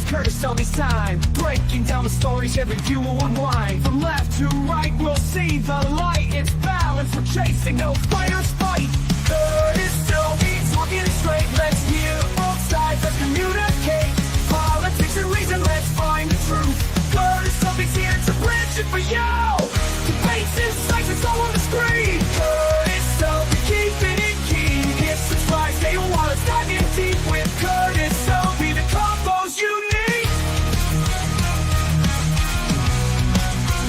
Curtis on his time, breaking down the stories every view will unwind. From left to right we'll see the light. It's balance we're chasing, no fighters fight. Curtis Selby talking it straight. Let's hear both sides, let's communicate. Politics and reason, let's find the truth. Curtis Selby's here to bridge it for you. Debates, insights, it's all on the screen. Curtis Selby keeping it keen. Hit subscribe, stay on while it's diving deep with Curtis Selby. The combos you need.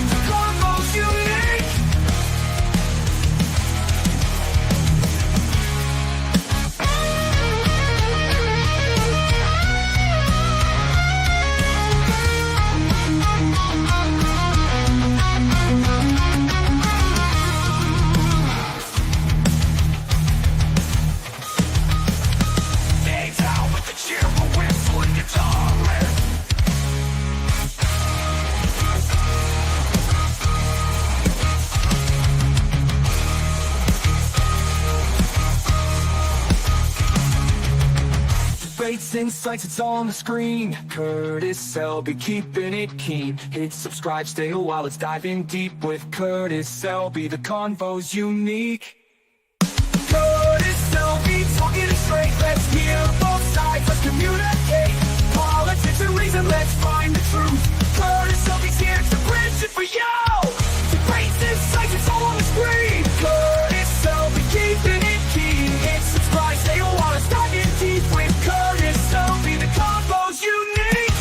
The combos you need. Insights, it's all on the screen. Curtis Selby keeping it keen. Hit subscribe, stay a while, let's dive in deep with Curtis Selby. The convo's unique. Curtis Selby talking it straight. Let's hear both sides, let's communicate. Politics and reason, let's find the truth. Curtis Selby's here to bridge it for you. Debates, insights, it's all on the screen. Curtis Selby keeping it keen. Hit subscribe, stay a while, let's dive in deep with Curtis Selby. The combos you need.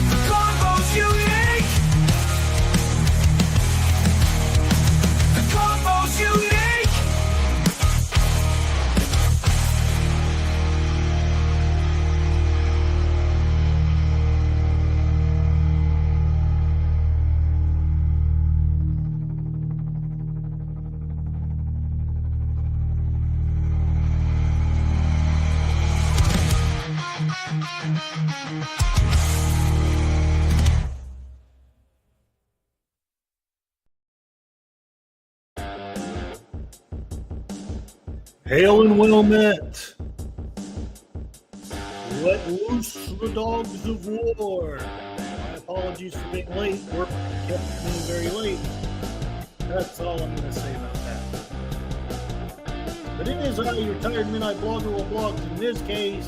The combos you need. The combos you need. Hail and well met. Let loose the dogs of war. My apologies for being late. Work kept me very late. That's all I'm going to say about that. But it is I, your tired midnight blogger, will blog in this case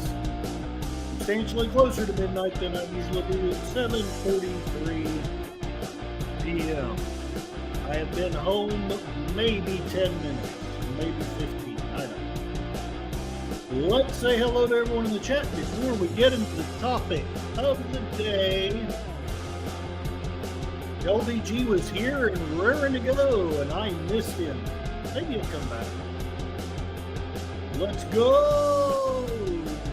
substantially closer to midnight than I usually do at 7:43 p.m. I have been home maybe 10 minutes, maybe 15. I don't know. Let's say hello to everyone in the chat before we get into the topic of the day. LDG was here and raring to go, and I missed him. Maybe he'll come back. Let's go!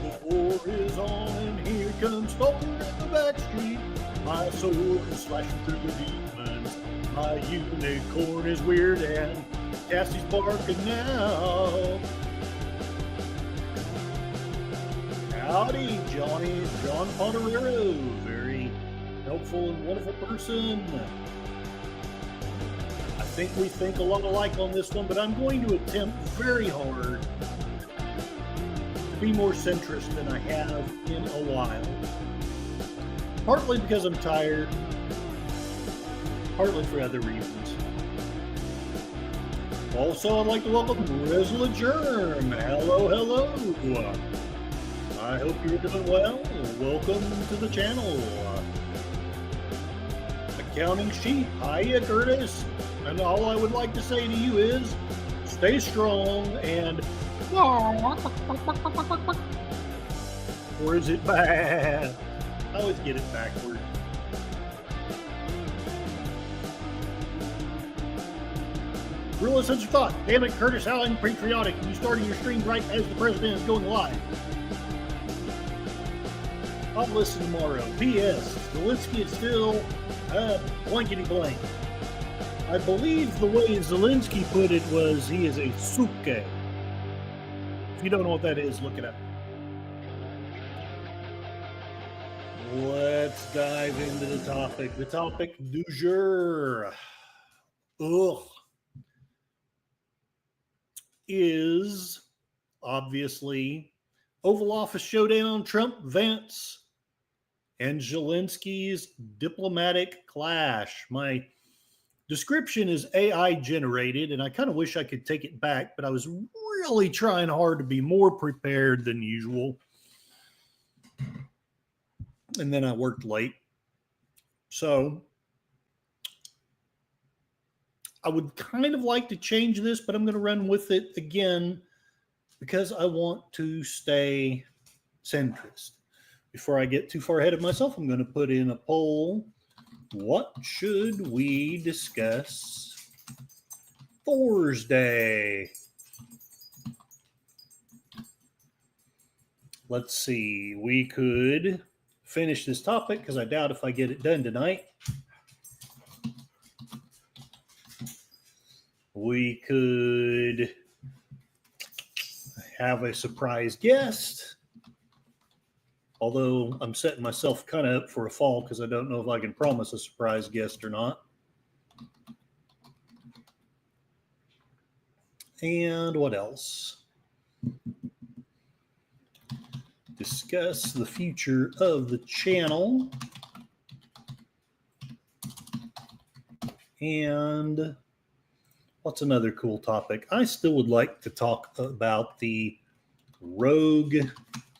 The war is on, and here comes Stalker in the back street. My sword is slashing through the demons. My unicorn is weird, and Cassie's barking now. Howdy, Johnny. John Ponderero. Very helpful and wonderful person. I think we think a lot alike on this one, but I'm going to attempt very hard to be more centrist than I have in a while. Partly because I'm tired, partly for other reasons. Also, I'd like to welcome Rizla Germ. Hello, hello. I hope you're doing well. Welcome to the channel. Accounting Sheep, hiya Curtis. And all I would like to say to you is, stay strong and... Or is it bad? I always get it backward. Real sense of thought. Damn it, Curtis, how unpatriotic. You starting your stream right as the president is going live. I'll listen tomorrow. P.S. Zelenskyy is still blankety blank. I believe the way Zelenskyy put it was he is a suke. If you don't know what that is, look it up. Let's dive into the topic. The topic du jour. Is obviously Oval Office Showdown, Trump, Vance, and Zelensky's diplomatic clash. My description is AI generated, and I kind of wish I could take it back, but I was really trying hard to be more prepared than usual. And then I worked late. So I would kind of like to change this, but I'm going to run with it again because I want to stay centrist. Before I get too far ahead of myself, I'm going to put in a poll. What should we discuss Thursday? Let's see. We could finish this topic because I doubt if I get it done tonight. We could have a surprise guest, although I'm setting myself kind of up for a fall because I don't know if I can promise a surprise guest or not. And what else? Discuss the future of the channel. And what's another cool topic? I still would like to talk about the rogue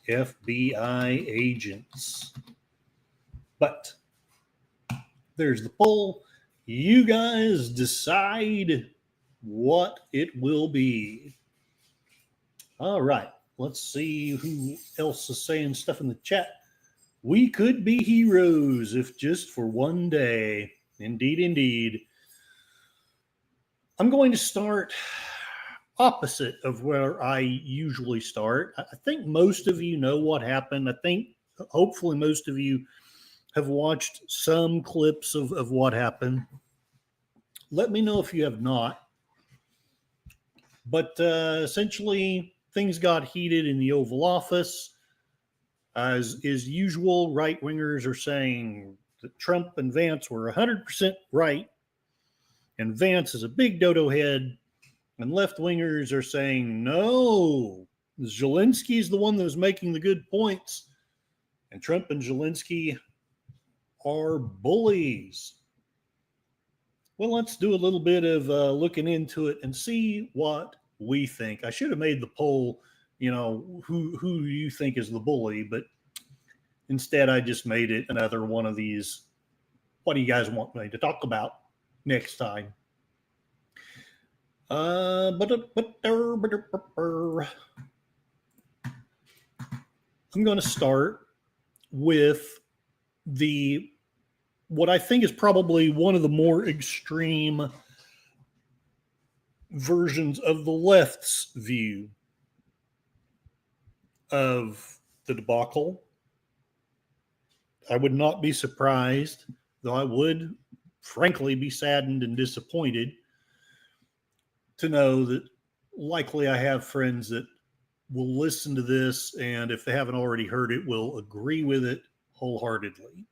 FBI agents. But there's the poll. You guys decide what it will be. All right. Let's see who else is saying stuff in the chat. We could be heroes if just for one day. Indeed, indeed. I'm going to start opposite of where I usually start. I think most of you know what happened. I think hopefully most of you have watched some clips of what happened. Let me know if you have not. But essentially, things got heated in the Oval Office. As is usual, right-wingers are saying that Trump and Vance were 100% right, and Vance is a big dodo head, and left-wingers are saying, no, Zelensky is the one that was making the good points, and Trump and Zelensky are bullies. Well, let's do a little bit of looking into it and see what we think. I should have made the poll, who you think is the bully, but instead I just made it another one of these, what do you guys want me to talk about next time? I'm going to start with what I think is probably one of the more extreme versions of the left's view of the debacle. I would not be surprised, though I would frankly be saddened and disappointed to know that likely I have friends that will listen to this, and if they haven't already heard it, will agree with it wholeheartedly.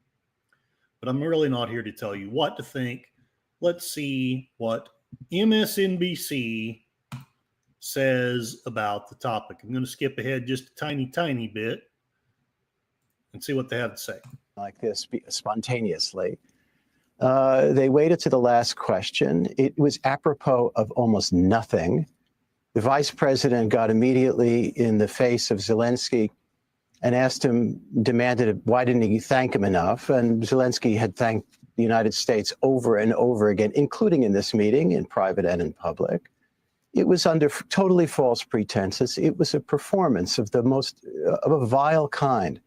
But I'm really not here to tell you what to think. Let's see what MSNBC says about the topic. I'm going to skip ahead just a tiny bit and see what they have to say. Like this spontaneously. They waited to the last question. It was apropos of almost nothing. The vice president got immediately in the face of Zelensky and demanded why didn't he thank him enough? And Zelensky had thanked the United States over and over again, including in this meeting, in private and in public. It was under totally false pretenses. It was a performance of of a vile kind.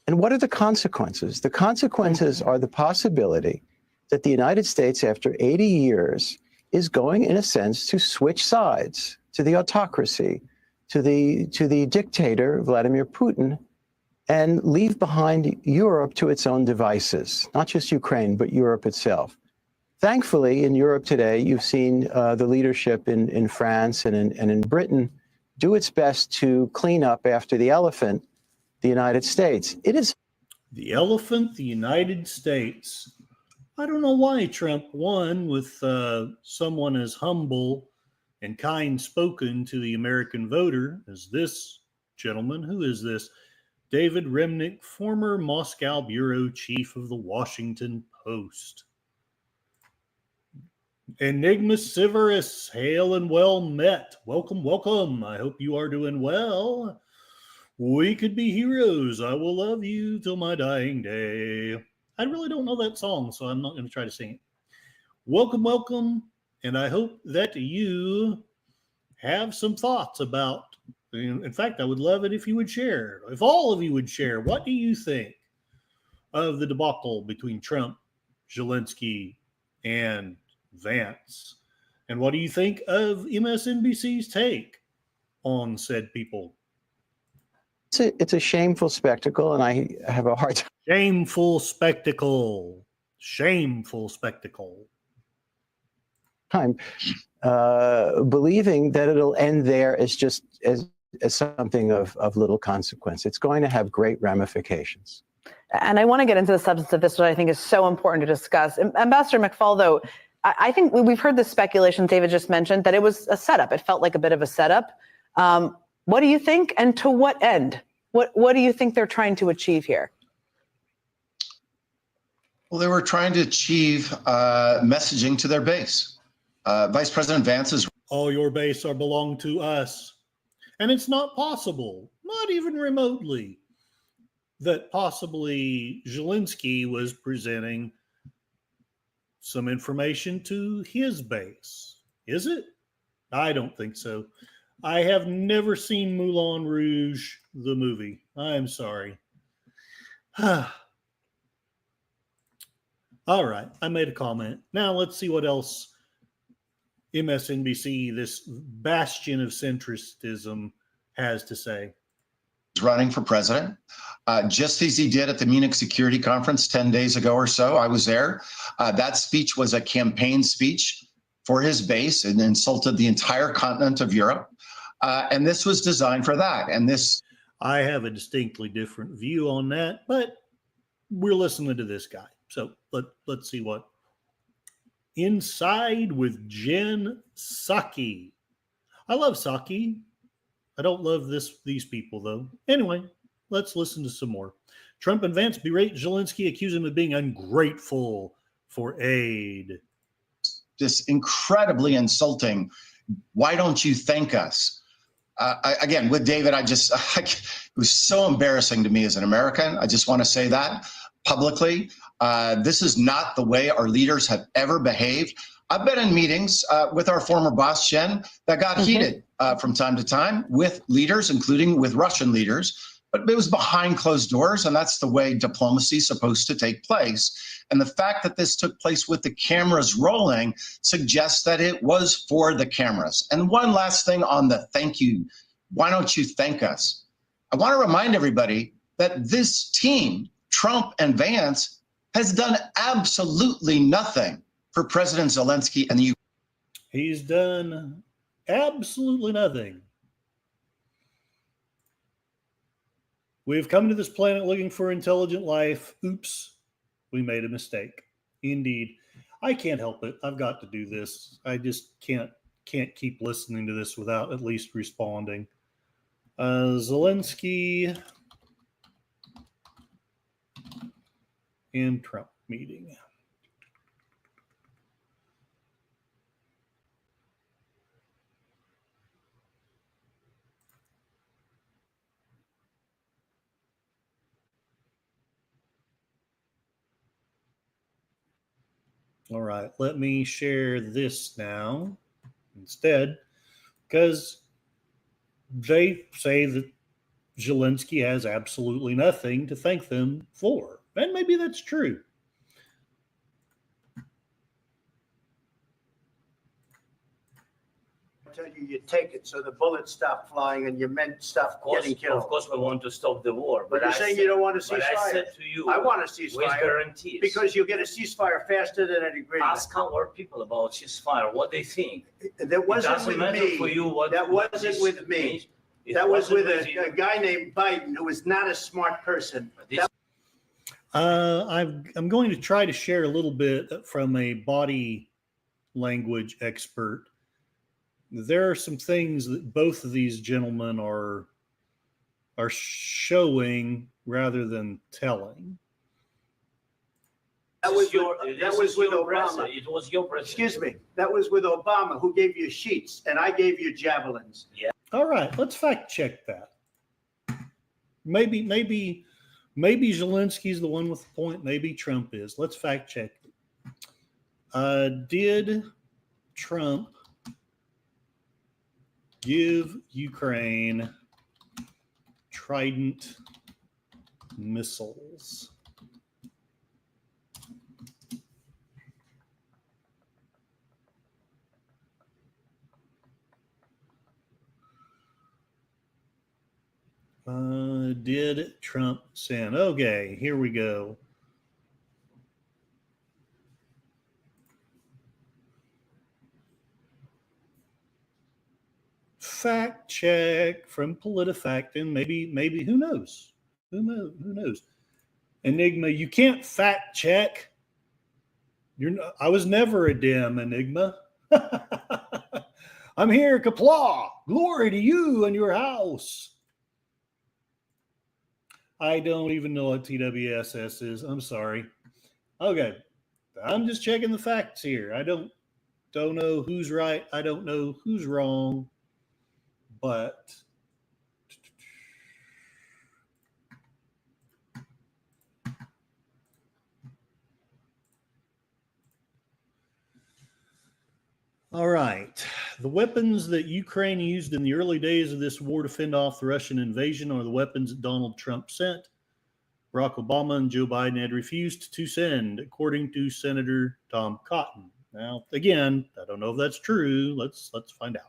And what are the consequences? The consequences are the possibility that the United States, after 80 years, is going, in a sense, to switch sides to the autocracy, to the dictator, Vladimir Putin, and leave behind Europe to its own devices, not just Ukraine, but Europe itself. Thankfully, in Europe today, you've seen the leadership in France and in Britain do its best to clean up after the elephant, the United States. It is the elephant, the United States. I don't know why Trump won with someone as humble and kind-spoken to the American voter as this gentleman. Who is this? David Remnick, former Moscow bureau chief of the Washington Post. Enigma Severus, hail and well met. Welcome, welcome. I hope you are doing well. We could be heroes. I will love you till my dying day. I really don't know that song, so I'm not going to try to sing it. Welcome, welcome. And I hope that you have some thoughts about, in fact, I would love it if you would share, if all of you would share, what do you think of the debacle between Trump, Zelenskyy, and Vance? And what do you think of MSNBC's take on said people? It's a shameful spectacle, and I have a hard Shameful spectacle. Shameful spectacle. time believing that it'll end there as just as something of little consequence. It's going to have great ramifications. And I want to get into the substance of this, which I think is so important to discuss. Ambassador McFall, though, I think we've heard the speculation David just mentioned that it was a setup. It felt like a bit of a setup. What do you think, and to what end? What do you think they're trying to achieve here? Well, they were trying to achieve messaging to their base. Vice President Vance is All your base belong to us. And it's not possible, not even remotely, that possibly Zelenskyy was presenting some information to his base. Is it? I don't think so. I have never seen Moulin Rouge, the movie. I'm sorry. All right, I made a comment. Now let's see what else MSNBC, this bastion of centristism, has to say. running for president, just as he did at the Munich Security Conference 10 days ago or so. I was there. That speech was a campaign speech for his base and insulted the entire continent of Europe. And this was designed for that. And this, I have a distinctly different view on that, but we're listening to this guy. So let's see what. Inside with Jen Psaki. I love Psaki. I don't love these people, though. Anyway, let's listen to some more. Trump and Vance berate Zelenskyy, accuse him of being ungrateful for aid. this incredibly insulting, why don't you thank us? Again, with David, it was so embarrassing to me as an American. I just want to say that publicly. This is not the way our leaders have ever behaved. I've been in meetings with our former boss, Jen, that got heated from time to time with leaders, including with Russian leaders, but it was behind closed doors, and that's the way diplomacy is supposed to take place. And the fact that this took place with the cameras rolling suggests that it was for the cameras. And one last thing on the thank you. Why don't you thank us? I want to remind everybody that this team, Trump and Vance, has done absolutely nothing for President Zelenskyy and the Ukraine. He's done absolutely nothing. We've come to this planet looking for intelligent life. Oops, we made a mistake. Indeed. I can't help it. I've got to do this. I just can't keep listening to this without at least responding. Zelenskyy and Trump meeting. All right, let me share this now instead, because they say that Zelenskyy has absolutely nothing to thank them for. And maybe that's true. Tell you, you take it so the bullets stop flying and your men stop getting killed. Of course, we want to stop the war. But you're saying you don't want to ceasefire. But I said to you, I want a with ceasefire guarantees. because you'll get a ceasefire faster than an agreement. Ask our people about ceasefire, what they think. That wasn't Doesn't with matter me. for you what That what wasn't this with me. means. It That was with wasn't you. a guy named Biden who was not a smart person. This- I'm going to try to share a little bit from a body language expert. There are some things that both of these gentlemen are are showing rather than telling. That was with Obama. president. It was your president. Excuse me. That was with Obama, who gave you sheets, and I gave you javelins. Yeah. All right, let's fact check that. Maybe Zelensky's the one with the point. Maybe Trump is. Let's fact check it. Did Trump give Ukraine Trident missiles? Did Trump send? Okay, here we go. Fact check from PolitiFact, and maybe who knows? Who knows? Enigma, you can't fact check. I was never a dim, Enigma. I'm here, Kapla. Glory to you and your house. I don't even know what TWSS is. I'm sorry. Okay. I'm just checking the facts here. I don't know who's right. I don't know who's wrong. But all right. The weapons that Ukraine used in the early days of this war to fend off the Russian invasion are the weapons that Donald Trump sent. Barack Obama and Joe Biden had refused to send, according to Senator Tom Cotton. Now, again, I don't know if that's true. Let's find out.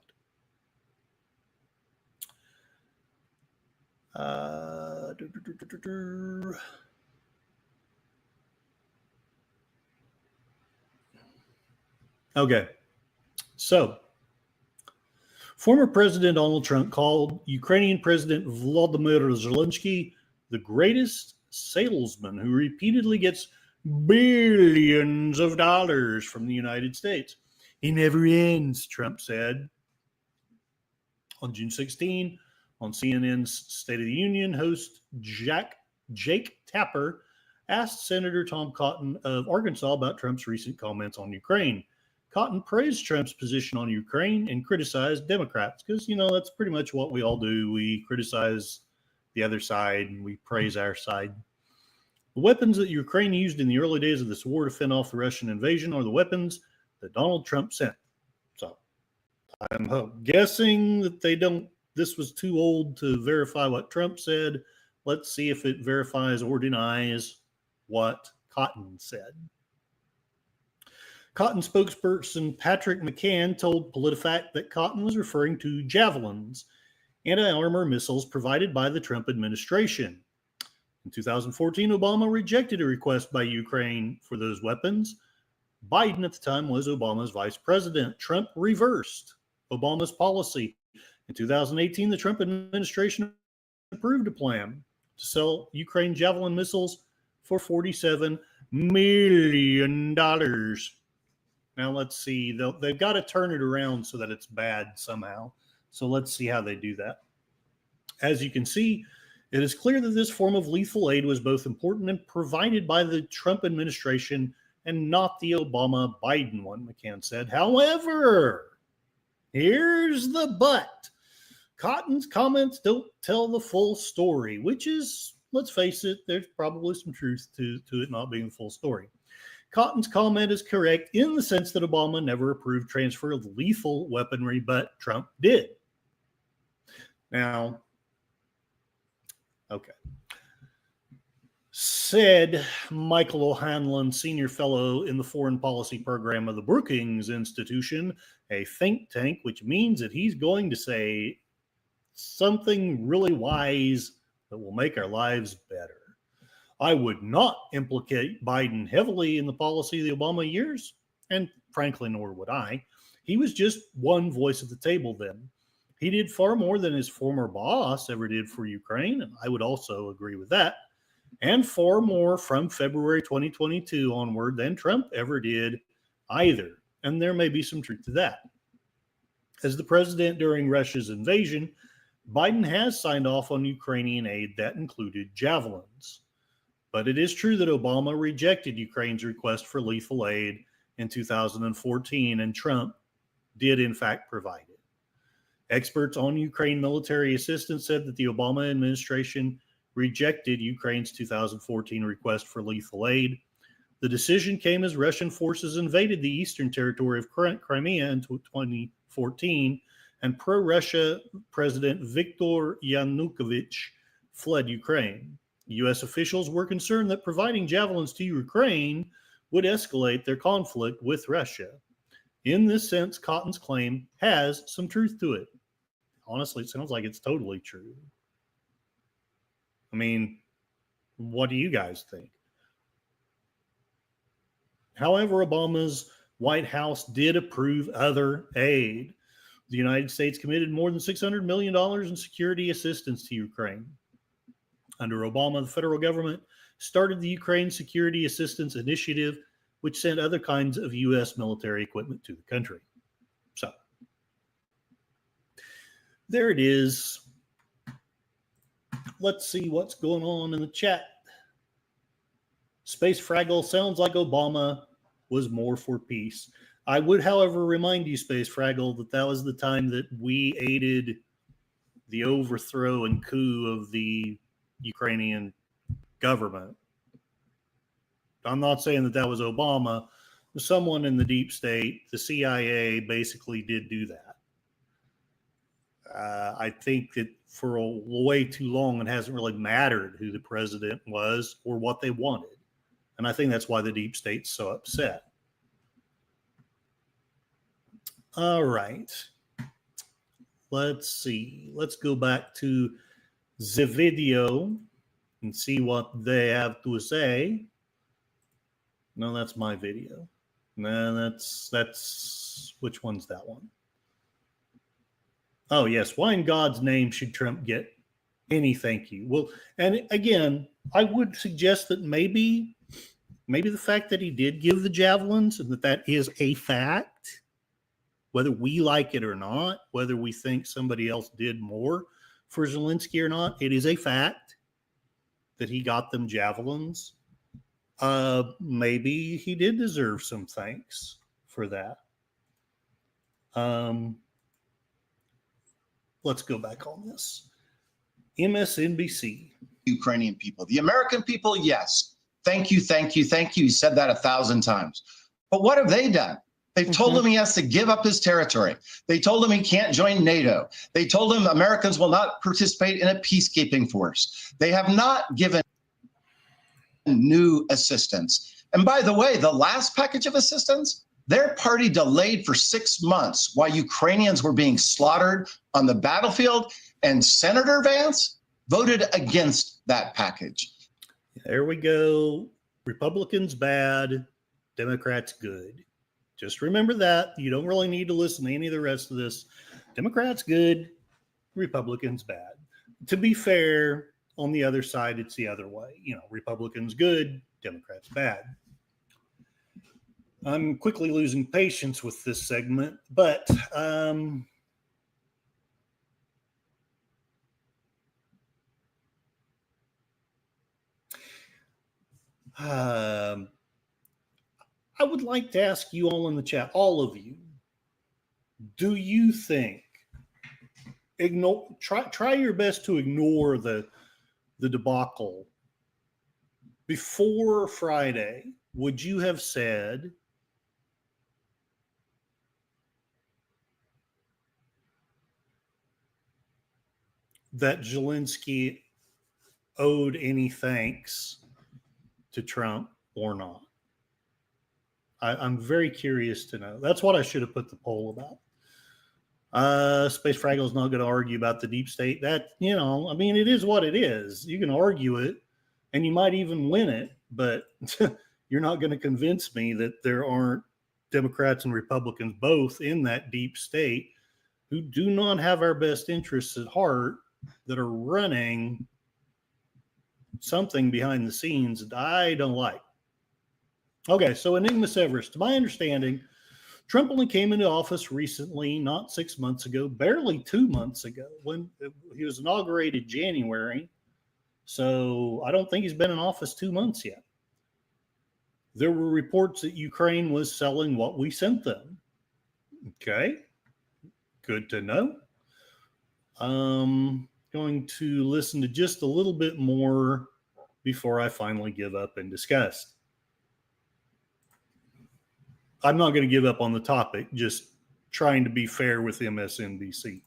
Okay. So, former President Donald Trump called Ukrainian President Volodymyr Zelenskyy the greatest salesman who repeatedly gets billions of dollars from the United States. He never ends, Trump said. On June 16, on CNN's State of the Union, host Jake Tapper asked Senator Tom Cotton of Arkansas about Trump's recent comments on Ukraine. Cotton praised Trump's position on Ukraine and criticized Democrats because, that's pretty much what we all do. We criticize the other side and we praise our side. The weapons that Ukraine used in the early days of this war to fend off the Russian invasion are the weapons that Donald Trump sent. So I'm guessing that this was too old to verify what Trump said. Let's see if it verifies or denies what Cotton said. Cotton spokesperson Patrick McCann told PolitiFact that Cotton was referring to javelins, anti-armor missiles provided by the Trump administration. In 2014, Obama rejected a request by Ukraine for those weapons. Biden at the time was Obama's vice president. Trump reversed Obama's policy. In 2018, the Trump administration approved a plan to sell Ukraine Javelin missiles for $47 million. Now let's see. They've got to turn it around so that it's bad somehow. So let's see how they do that. As you can see, it is clear that this form of lethal aid was both important and provided by the Trump administration and not the Obama-Biden one, McCann said. However, here's the but. Cotton's comments don't tell the full story, which is, let's face it, there's probably some truth to it not being the full story. Cotton's comment is correct in the sense that Obama never approved transfer of lethal weaponry, but Trump did. Now, okay. Said Michael O'Hanlon, senior fellow in the foreign policy program of the Brookings Institution, a think tank, which means that he's going to say something really wise that will make our lives better. I would not implicate Biden heavily in the policy of the Obama years, and frankly, nor would I. He was just one voice at the table then. He did far more than his former boss ever did for Ukraine, and I would also agree with that, and far more from February 2022 onward than Trump ever did either, and there may be some truth to that. As the president during Russia's invasion, Biden has signed off on Ukrainian aid that included javelins. But it is true that Obama rejected Ukraine's request for lethal aid in 2014, and Trump did in fact provide it. Experts on Ukraine military assistance said that the Obama administration rejected Ukraine's 2014 request for lethal aid. The decision came as Russian forces invaded the eastern territory of Crimea in 2014, and pro-Russia President Viktor Yanukovych fled Ukraine. U.S. officials were concerned that providing javelins to Ukraine would escalate their conflict with Russia. In this sense, Cotton's claim has some truth to it. Honestly, it sounds like it's totally true. I mean, what do you guys think? However, Obama's White House did approve other aid. The United States committed more than $600 million in security assistance to Ukraine. Under Obama, the federal government started the Ukraine Security Assistance Initiative, which sent other kinds of U.S. military equipment to the country. So, there it is. Let's see what's going on in the chat. Space Fraggle sounds like Obama was more for peace. I would, however, remind you, Space Fraggle, that that was the time that we aided the overthrow and coup of the Ukrainian government. I'm not saying that that was Obama. Someone in the deep state, the CIA, basically did do that. I think that for a way too long, it hasn't really mattered who the president was or what they wanted. And I think that's why the deep state's so upset. All right. Let's see. Let's go back to the video and see what they have to say. No, that's my video. No, that's which one's that one? Oh, yes. Why in God's name should Trump get any thank you? Well, and again, I would suggest that maybe the fact that he did give the javelins and that is a fact, whether we like it or not, whether we think somebody else did more for Zelenskyy or not, it is a fact that he got them javelins. Maybe he did deserve some thanks for that. Let's go back on this. MSNBC. Ukrainian people. The American people, yes. Thank you, thank you, thank you. He said that 1,000 times. But what have they done? They've told him he has to give up his territory. They told him he can't join NATO. They told him Americans will not participate in a peacekeeping force. They have not given new assistance. And by the way, the last package of assistance, their party delayed for 6 months while Ukrainians were being slaughtered on the battlefield, and Senator Vance voted against that package. There we go. Republicans bad, Democrats good. Just remember that. You don't really need to listen to any of the rest of this. Democrats good, Republicans bad. To be fair, on the other side, it's the other way. You know, Republicans good, Democrats bad. I'm quickly losing patience with this segment, but I would like to ask you all in the chat, all of you, do you think, try your best to ignore the debacle. Before Friday, would you have said that Zelenskyy owed any thanks to Trump or not? I'm very curious to know. That's what I should have put the poll about. Space Fraggle's not going to argue about the deep state. That, you know, I mean, it is what it is. You can argue it, and you might even win it, but you're not going to convince me that there aren't Democrats and Republicans both in that deep state who do not have our best interests at heart, that are running something behind the scenes that I don't like. Okay, so Enigma Severus, to my understanding, Trump only came into office recently, not 6 months ago, barely 2 months ago, when he was inaugurated January. So I don't think he's been in office 2 months yet. There were reports that Ukraine was selling what we sent them. Okay, good to know. Going to listen to just a little bit more before I finally give up in disgust. I'm not going to give up on the topic, just trying to be fair with MSNBC.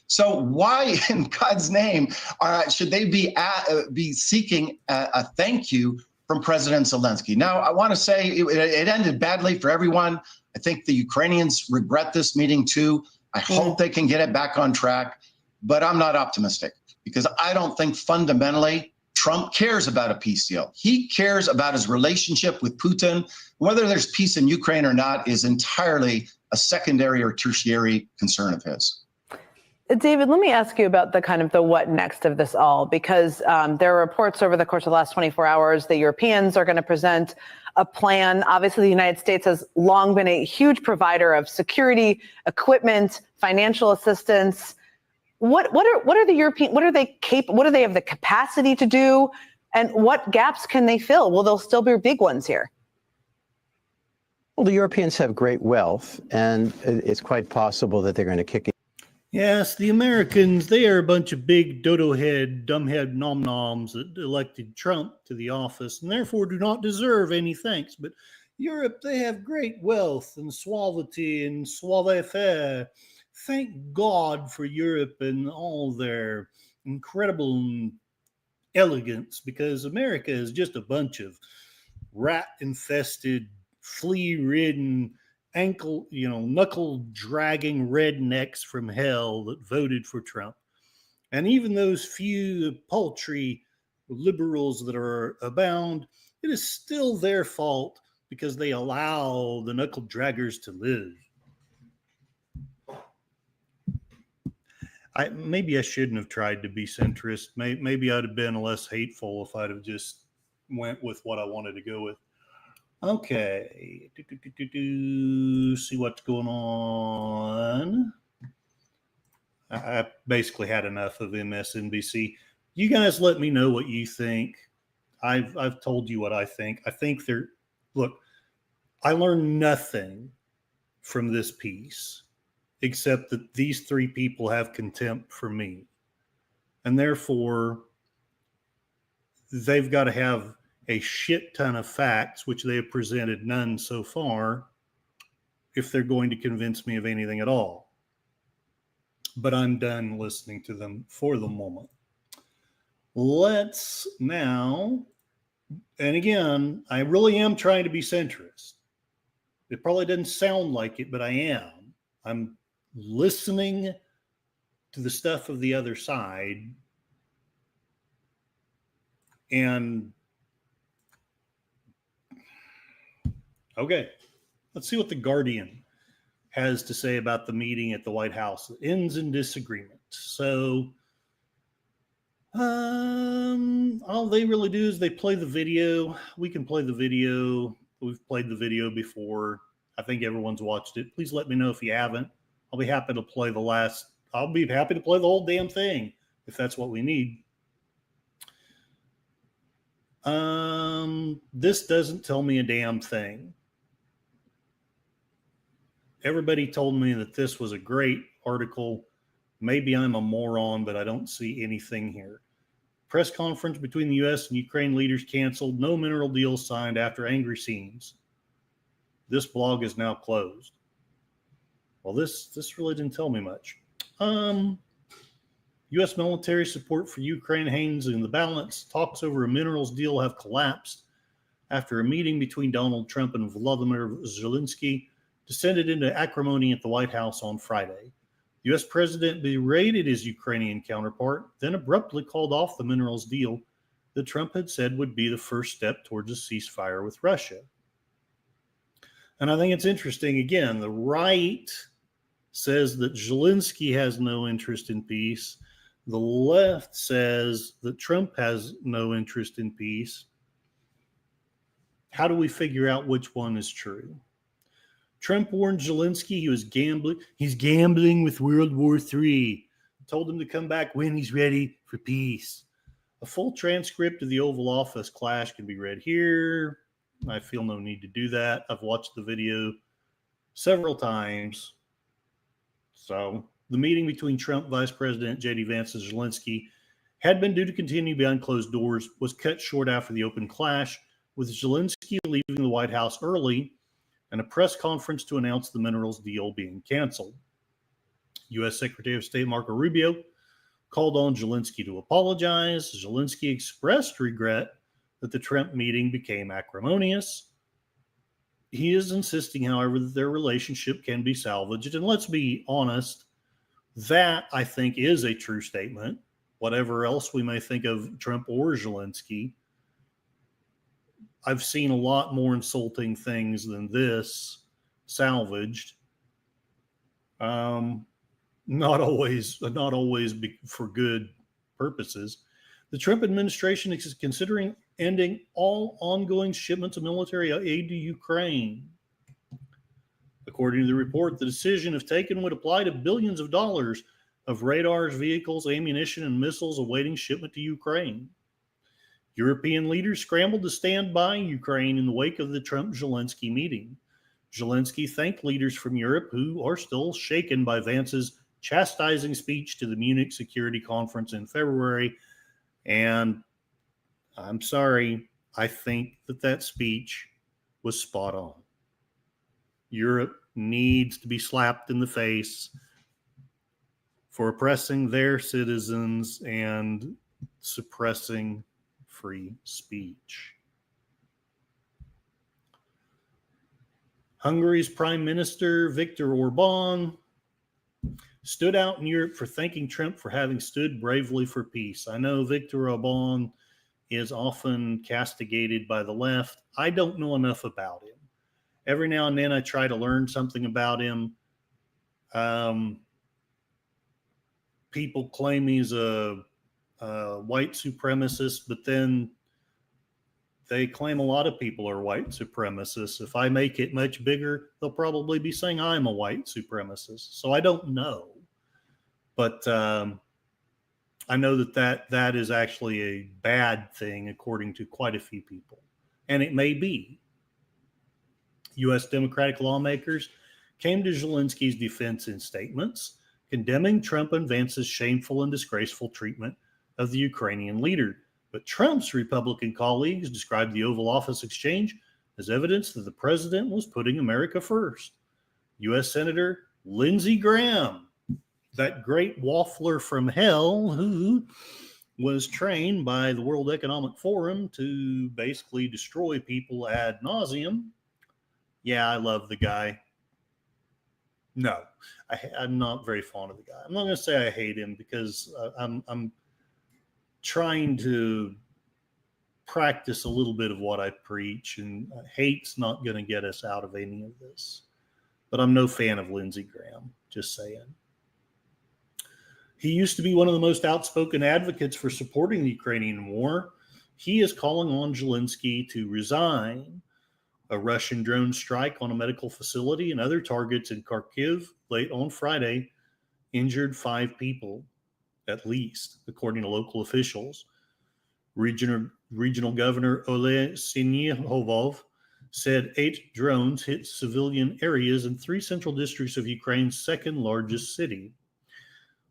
So why in God's name should they be seeking a thank you from President Zelenskyy? Now, I want to say it ended badly for everyone. I think the Ukrainians regret this meeting too. I hope they can get it back on track, but I'm not optimistic because I don't think fundamentally Trump cares about a peace deal. He cares about his relationship with Putin. Whether there's peace in Ukraine or not is entirely a secondary or tertiary concern of his. David, let me ask you about the kind of the what next of this all, because there are reports over the course of the last 24 hours that Europeans are going to present a plan. Obviously, the United States has long been a huge provider of security, equipment, financial assistance. What are the European? What do they have the capacity to do, and what gaps can they fill? Will there still be big ones here? Well, the Europeans have great wealth, and it's quite possible that they're going to kick it. Yes, the Americans, they are a bunch of big dodo head, dumbhead nom-noms that elected Trump to the office and therefore do not deserve any thanks. But Europe, they have great wealth and suavity and savoir-faire. Thank God for Europe and all their incredible elegance, because America is just a bunch of rat-infested, flea-ridden, knuckle-dragging rednecks from hell that voted for Trump. And even those few paltry liberals that are abound, it is still their fault because they allow the knuckle-draggers to live. Maybe I shouldn't have tried to be centrist. Maybe I'd have been less hateful if I'd have just went with what I wanted to go with. Okay, see what's going on. I basically had enough of MSNBC. You guys let me know what you think. I've told you what I think. I think look, I learned nothing from this piece except that these three people have contempt for me. And therefore, they've got to have a shit ton of facts, which they have presented none so far, if they're going to convince me of anything at all. But I'm done listening to them for the moment. Let's now, and again, I really am trying to be centrist. It probably doesn't sound like it, but I am. I'm listening to the stuff of the other side, and okay, let's see what The Guardian has to say about the meeting at the White House. It ends in disagreement. So all they really do is they play the video. We can play the video. We've played the video before. I think everyone's watched it. Please let me know if you haven't. I'll be happy to play I'll be happy to play the whole damn thing if that's what we need. This doesn't tell me a damn thing. Everybody told me that this was a great article. Maybe I'm a moron, but I don't see anything here. Press conference between the U.S. and Ukraine leaders canceled. No mineral deal signed after angry scenes. This blog is now closed. Well, this really didn't tell me much. U.S. military support for Ukraine hangs in the balance. Talks over a minerals deal have collapsed after a meeting between Donald Trump and Volodymyr Zelenskyy descended into acrimony at the White House on Friday. The U.S. president berated his Ukrainian counterpart, then abruptly called off the minerals deal that Trump had said would be the first step towards a ceasefire with Russia. And I think it's interesting, again, the right says that Zelenskyy has no interest in peace. The left says that Trump has no interest in peace. How do we figure out which one is true? Trump warned Zelenskyy he's gambling with World War III. Told him to come back when he's ready for peace. A full transcript of the Oval Office clash can be read here. I feel no need to do that. I've watched the video several times. So the meeting between Trump Vice President J.D. Vance and Zelenskyy had been due to continue behind closed doors, was cut short after the open clash, with Zelenskyy leaving the White House early and a press conference to announce the minerals deal being canceled. U.S. Secretary of State Marco Rubio called on Zelenskyy to apologize. Zelenskyy expressed regret that the Trump meeting became acrimonious. He is insisting, however, that their relationship can be salvaged. And let's be honest, that I think is a true statement. Whatever else we may think of Trump or Zelenskyy, I've seen a lot more insulting things than this salvaged. Not always for good purposes. The Trump administration is considering ending all ongoing shipments of military aid to Ukraine. According to the report, the decision, if taken, would apply to billions of dollars of radars, vehicles, ammunition, and missiles awaiting shipment to Ukraine. European leaders scrambled to stand by Ukraine in the wake of the Trump-Zelenskyy meeting. Zelenskyy thanked leaders from Europe who are still shaken by Vance's chastising speech to the Munich Security Conference in February. And I'm sorry, I think that speech was spot on. Europe needs to be slapped in the face for oppressing their citizens and suppressing free speech. Hungary's Prime Minister Viktor Orban stood out in Europe for thanking Trump for having stood bravely for peace. I know Viktor Orban is often castigated by the left. I don't know enough about him. Every now and then I try to learn something about him. People claim he's a white supremacist, but then they claim a lot of people are white supremacists. If I make it much bigger, they'll probably be saying I'm a white supremacist. So I don't know. But I know that is actually a bad thing, according to quite a few people. And it may be. U.S. Democratic lawmakers came to Zelenskyy's defense in statements, condemning Trump and Vance's shameful and disgraceful treatment of the Ukrainian leader. But Trump's Republican colleagues described the Oval Office exchange as evidence that the president was putting America first. U.S. Senator Lindsey Graham, that great waffler from hell who was trained by the World Economic Forum to basically destroy people ad nauseum. Yeah, I love the guy. No, I'm not very fond of the guy. I'm not going to say I hate him because I'm trying to practice a little bit of what I preach, and hate's not going to get us out of any of this. But I'm no fan of Lindsey Graham, just saying. He used to be one of the most outspoken advocates for supporting the Ukrainian war. He is calling on Zelenskyy to resign. A Russian drone strike on a medical facility and other targets in Kharkiv late on Friday injured 5 people, at least, according to local officials. Regional Governor Ole Sinyhovov said 8 drones hit civilian areas in 3 central districts of Ukraine's second largest city.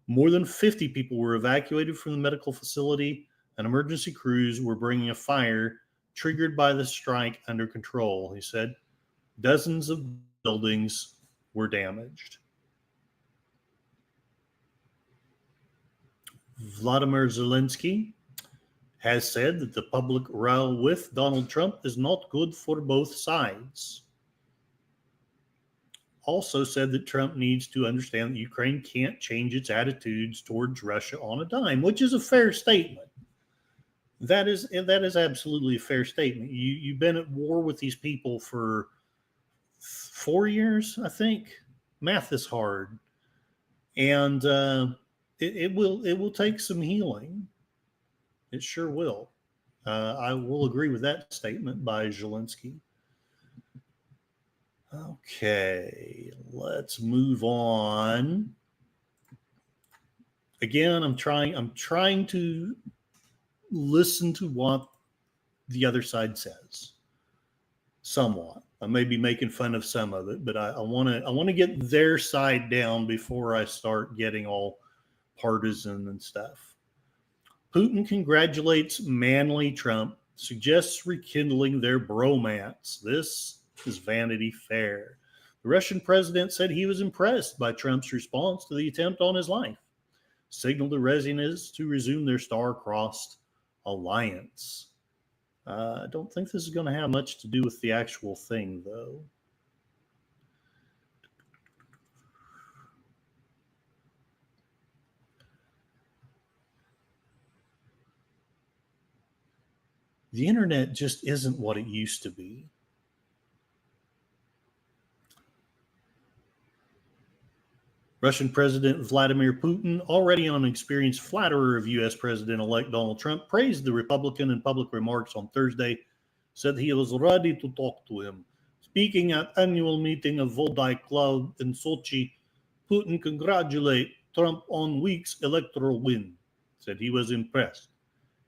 More than 50 people were evacuated from the medical facility, and emergency crews were bringing a fire triggered by the strike under control. He said dozens of buildings were damaged. Volodymyr Zelenskyy has said that the public row with Donald Trump is not good for both sides. Also said that Trump needs to understand that Ukraine can't change its attitudes towards Russia on a dime, which is a fair statement. That is absolutely a fair statement. You've been at war with these people for 4 years, I think. Math is hard, and it will take some healing. It sure will. I will agree with that statement by Zelenskyy. Okay, let's move on. Again, I'm trying to listen to what the other side says. Somewhat. I may be making fun of some of it, but I want to get their side down before I start getting all partisan and stuff. Putin congratulates manly Trump, suggests rekindling their bromance. This is Vanity Fair. The Russian president said he was impressed by Trump's response to the attempt on his life, signaled a readiness to resume their star-crossed alliance. I don't think this is going to have much to do with the actual thing, though. The internet just isn't what it used to be. Russian President Vladimir Putin, already an experienced flatterer of U.S. President-elect Donald Trump, praised the Republican in public remarks on Thursday, said he was ready to talk to him. Speaking at annual meeting of Volodymyr Club in Sochi, Putin congratulated Trump on week's electoral win, said he was impressed.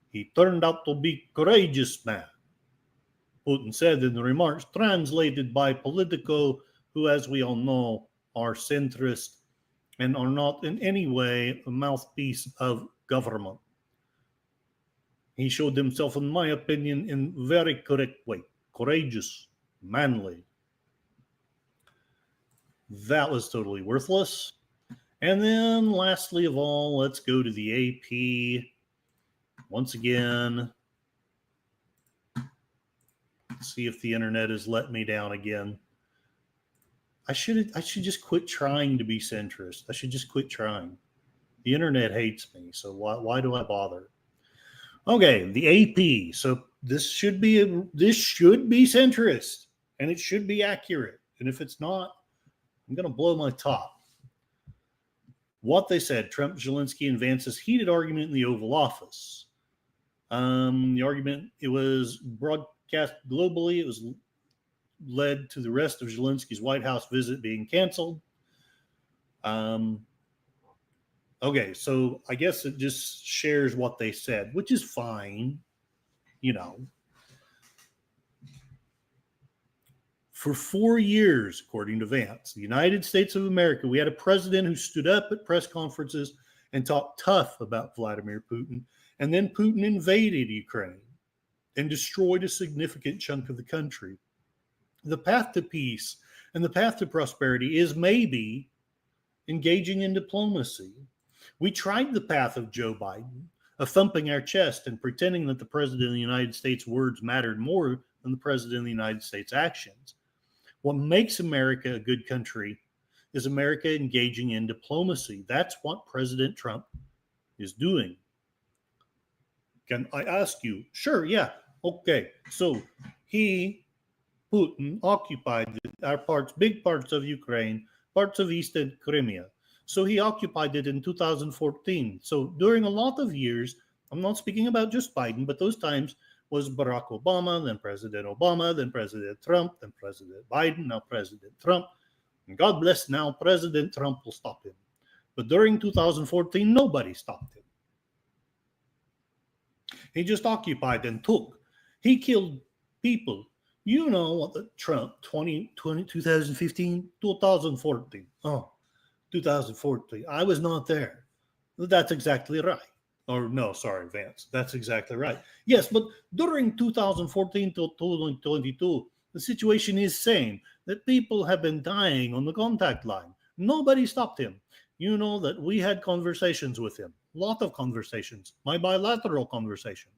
He turned out to be a courageous man, Putin said in the remarks translated by Politico, who, as we all know, are centrist and are not in any way a mouthpiece of government. He showed himself, in my opinion, in a very correct way. Courageous, manly. That was totally worthless. And then, lastly of all, let's go to the AP. Once again, let's see if the internet has let me down again. I should just quit trying to be centrist. I should just quit trying. The internet hates me, so why do I bother? Okay, the AP. So this should be centrist, and it should be accurate. And if it's not, I'm going to blow my top. What they said: Trump, Zelenskyy, and Vance's heated argument in the Oval Office. The argument, it was broadcast globally. It was led to the rest of Zelenskyy's White House visit being canceled. Okay, so I guess it just shares what they said, which is fine, you know. For 4 years, according to Vance, the United States of America, we had a president who stood up at press conferences and talked tough about Vladimir Putin, and then Putin invaded Ukraine and destroyed a significant chunk of the country. The path to peace and the path to prosperity is maybe engaging in diplomacy. We tried the path of Joe Biden, of thumping our chest and pretending that the president of the United States' words mattered more than the president of the United States' actions. What makes America a good country is America engaging in diplomacy. That's what President Trump is doing. Can I ask you? Sure, yeah. Okay. So Putin occupied big parts of Ukraine, parts of Eastern Crimea. So he occupied it in 2014. So during a lot of years, I'm not speaking about just Biden, but those times was Barack Obama, then President Obama, then President Trump, then President Biden, now President Trump. And God bless, now President Trump will stop him. But during 2014, nobody stopped him. He just occupied and took. He killed people. You know what the Trump 2015, 2014. Oh, 2014. I was not there. That's exactly right. Or no, sorry, Vance. That's exactly right. Yes, but during 2014 to 2022, the situation is same. That people have been dying on the contact line. Nobody stopped him. You know that we had conversations with him. A lot of conversations. My bilateral conversation.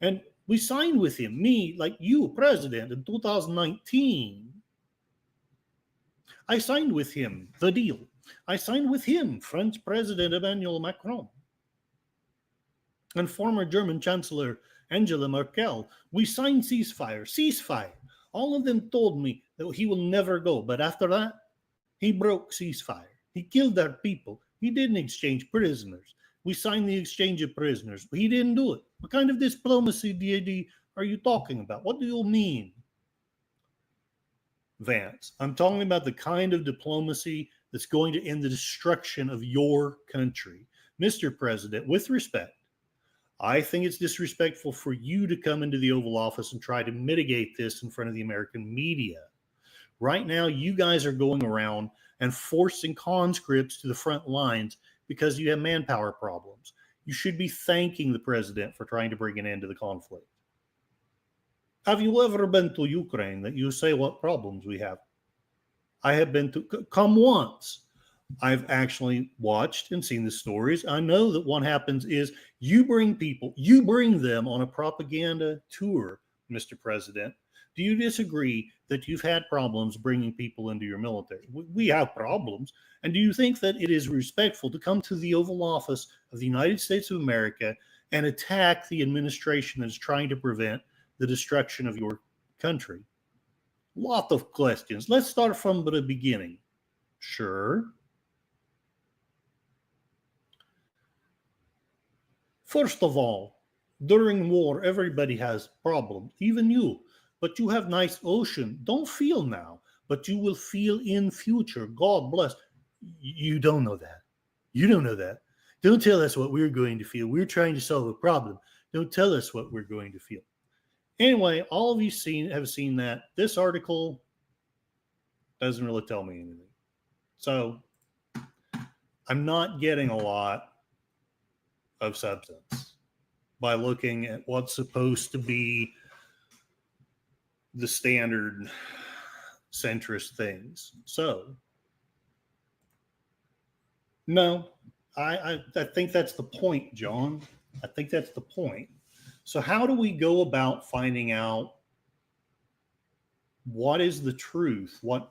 And we signed with him, me, like you, President, in 2019. I signed with him the deal. I signed with him, French President Emmanuel Macron, and former German Chancellor Angela Merkel. We signed ceasefire. All of them told me that he will never go. But after that, he broke ceasefire. He killed our people. He didn't exchange prisoners. We signed the exchange of prisoners, but he didn't do it. What kind of diplomacy, DAD, are you talking about? What do you mean? Vance. I'm talking about the kind of diplomacy that's going to end the destruction of your country. Mr. President, with respect, I think it's disrespectful for you to come into the Oval Office and try to mitigate this in front of the American media. Right now, you guys are going around and forcing conscripts to the front lines because you have manpower problems. You should be thanking the president for trying to bring an end to the conflict. Have you ever been to Ukraine that you say what problems we have? I have been to, come once. I've actually watched and seen the stories. I know that what happens is you bring them on a propaganda tour, Mr. President. Do you disagree that you've had problems bringing people into your military? We have problems. And do you think that it is respectful to come to the Oval Office of the United States of America and attack the administration that is trying to prevent the destruction of your country? Lot of questions. Let's start from the beginning. Sure. First of all, during war, everybody has problems, even you. But you have nice ocean. Don't feel now, but you will feel in future. God bless. You don't know that. You don't know that. Don't tell us what we're going to feel. We're trying to solve a problem. Don't tell us what we're going to feel. Anyway, all of you have seen that. This article doesn't really tell me anything. So I'm not getting a lot of substance by looking at what's supposed to be the standard centrist things. So, no, I think that's the point, John. I think that's the point. So how do we go about finding out what is the truth? What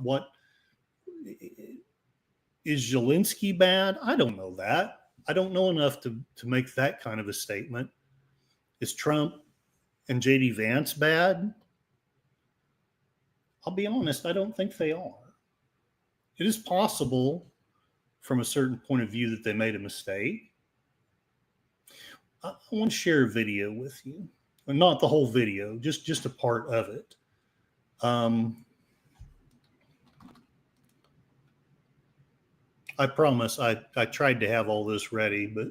is Zelenskyy bad? I don't know that. I don't know enough to make that kind of a statement. Is Trump and J.D. Vance bad? I'll be honest, I don't think they are. It is possible from a certain point of view that they made a mistake. I want to share a video with you. Well, not the whole video, just a part of it. I promise I tried to have all this ready, but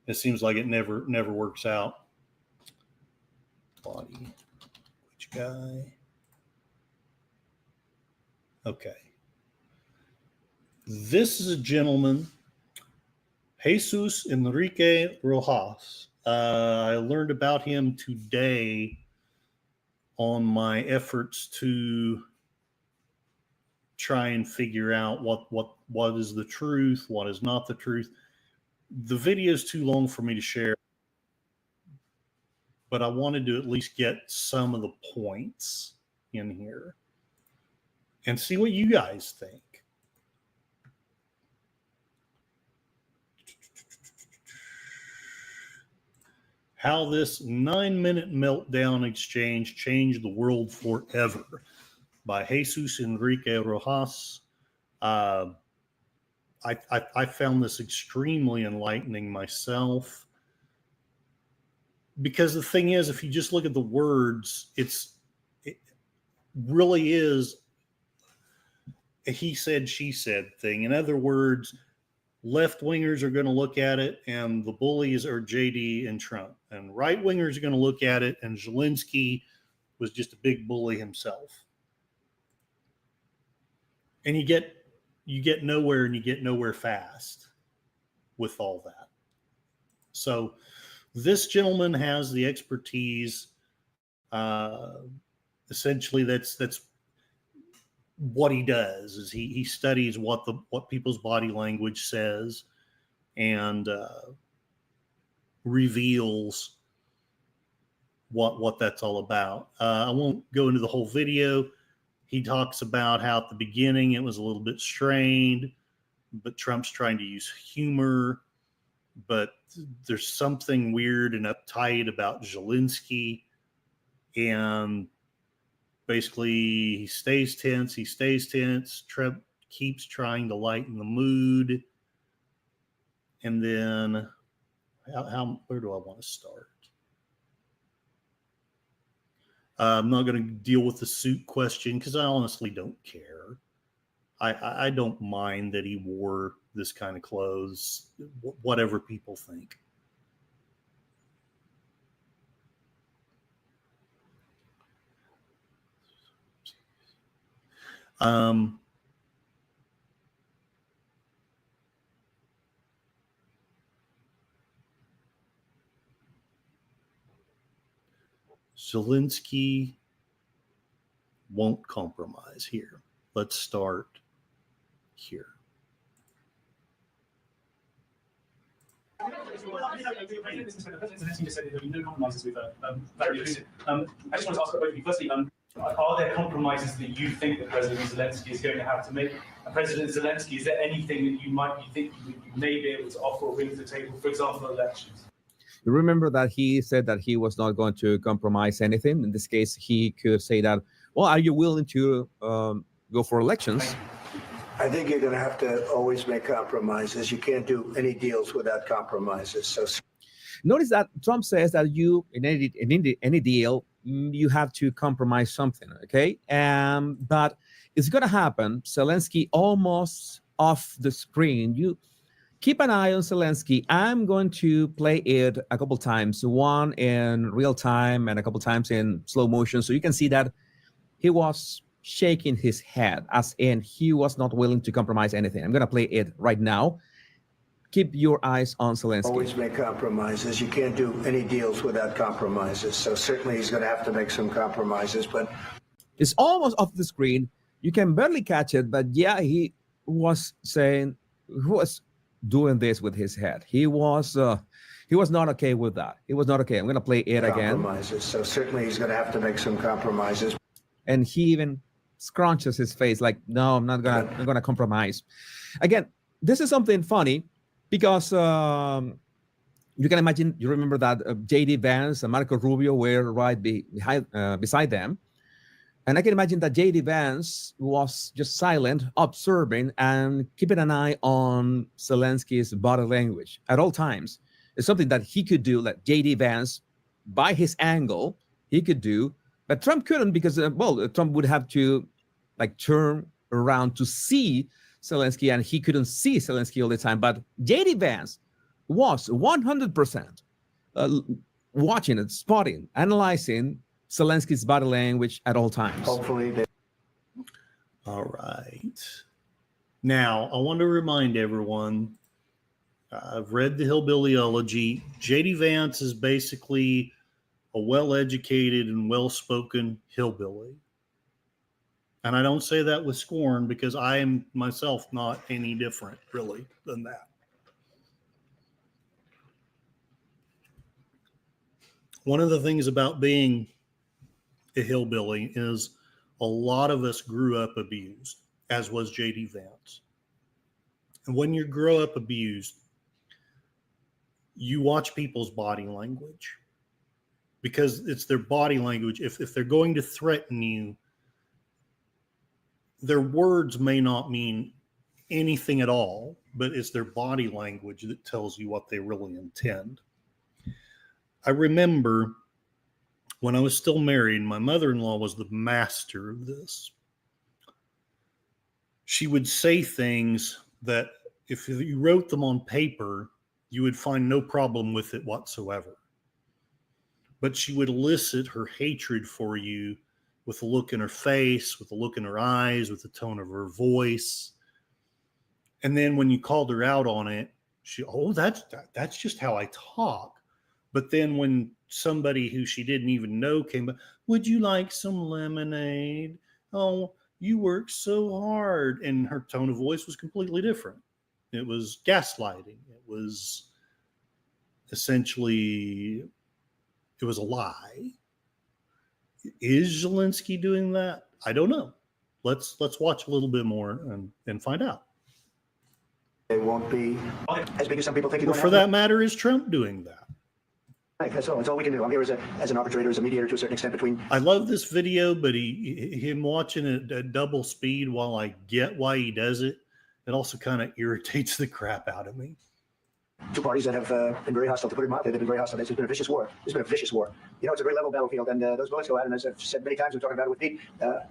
it seems like it never works out. Body, which guy? Okay. This is a gentleman, Jesus Enrique Rojas. I learned about him today on my efforts to try and figure out what is the truth, what is not the truth. The video is too long for me to share, but I wanted to at least get some of the points in here and see what you guys think. How this 9-minute meltdown exchange changed the world forever, by Jesus Enrique Rojas. I found this extremely enlightening myself, because the thing is, if you just look at the words, it really is a he said, she said thing. In other words, left-wingers are going to look at it, and the bullies are JD and Trump. And right-wingers are going to look at it, and Zelenskyy was just a big bully himself. And you get nowhere, and you get nowhere fast with all that. So this gentleman has the expertise. Essentially, that's what he does, is he studies what people's body language says, and reveals what that's all about. I won't go into the whole video. He talks about how at the beginning it was a little bit strained, but Trump's trying to use humor, but there's something weird and uptight about Zelenskyy, and basically he stays tense. Trump keeps trying to lighten the mood. And then where do I want to start? I'm not going to deal with the suit question because I honestly don't care. I don't mind that he wore this kind of clothes, whatever people think. Zelenskyy won't compromise here. Let's start here. I just wanted to ask both of you. Firstly, are there compromises that you think that President Zelenskyy is going to have to make? And President Zelenskyy, is there anything that you think you may be able to offer or bring to the table, for example, elections? You remember that he said that he was not going to compromise anything. In this case, he could say that, well, are you willing to go for elections? I think you're going to have to always make compromises. You can't do any deals without compromises. So notice that Trump says that you, in any deal, you have to compromise something, okay? But it's going to happen. Zelenskyy almost off the screen. You keep an eye on Zelenskyy. I'm going to play it a couple times, one in real time and a couple times in slow motion, so you can see that he was shaking his head, as in he was not willing to compromise anything. I'm going to play it right now. Keep your eyes on Zelenskyy. Always make compromises. You can't do any deals without compromises. So certainly he's going to have to make some compromises, but it's almost off the screen. You can barely catch it, but yeah, he was saying, he was doing this with his head. He was not okay with that. He was not okay. I'm going to play it again. Compromises. So certainly he's going to have to make some compromises. And he even scrunches his face like, no, I'm not gonna compromise. Again, this is something funny because you can imagine, you remember that J.D. Vance and Marco Rubio were right beside them. And I can imagine that J.D. Vance was just silent, observing and keeping an eye on Zelenskyy's body language at all times. It's something that he could do, like J.D. Vance, by his angle, he could do. But Trump couldn't because, Trump would have to turn around to see Zelenskyy, and he couldn't see Zelenskyy all the time. But J.D. Vance was 100% watching it, spotting, analyzing Zelenskyy's body language at all times. Hopefully. All right. Now, I want to remind everyone, I've read the Hillbillyology. J.D. Vance is basically a well-educated and well-spoken hillbilly. And I don't say that with scorn because I am myself not any different, really, than that. One of the things about being a hillbilly is a lot of us grew up abused, as was J.D. Vance. And when you grow up abused, you watch people's body language. Because it's their body language. If they're going to threaten you, their words may not mean anything at all, but it's their body language that tells you what they really intend. I remember when I was still married, my mother-in-law was the master of this. She would say things that if you wrote them on paper, you would find no problem with it whatsoever. But she would elicit her hatred for you with a look in her face, with a look in her eyes, with the tone of her voice. And then when you called her out on it, that's just how I talk. But then when somebody who she didn't even know came up, would you like some lemonade? Oh, you work so hard. And her tone of voice was completely different. It was gaslighting. It was essentially, it was a lie. Is Zelenskyy doing that? I don't know. Let's watch a little bit more and find out. It won't be as big as some people think. Or for that matter, is Trump doing that? That's all we can do. I'm here as an arbitrator, as a mediator to a certain extent between. I love this video, but him watching it at double speed while I get why he does it, it also kind of irritates the crap out of me. two parties that have been very hostile, to put it mildly. They've been very hostile. It's been a vicious war. It's been a vicious war. You know, it's a very level battlefield, and those bullets go out. And as I've said many times, we're talking about it with Pete.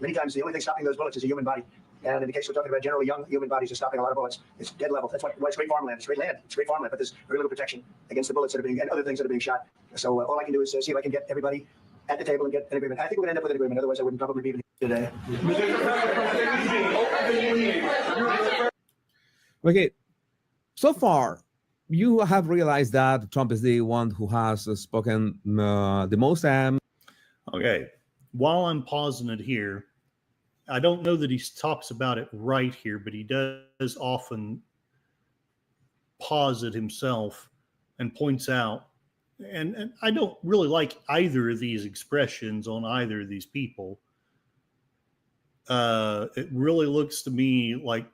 Many times, the only thing stopping those bullets is a human body. And in the case we're talking about, generally young human bodies are stopping a lot of bullets. It's dead level. That's why it's great farmland. It's great land. It's great farmland, but there's very little protection against the bullets that are being and other things that are being shot. So all I can do is see if I can get everybody at the table and get an agreement. I think we're going to end up with an agreement. Otherwise, I wouldn't probably be even here today. Okay, so far, you have realized that Trump is the one who has spoken the most. Okay, while I'm pausing it here, I don't know that he talks about it right here, but he does often pause it himself and points out, and I don't really like either of these expressions on either of these people. It really looks to me like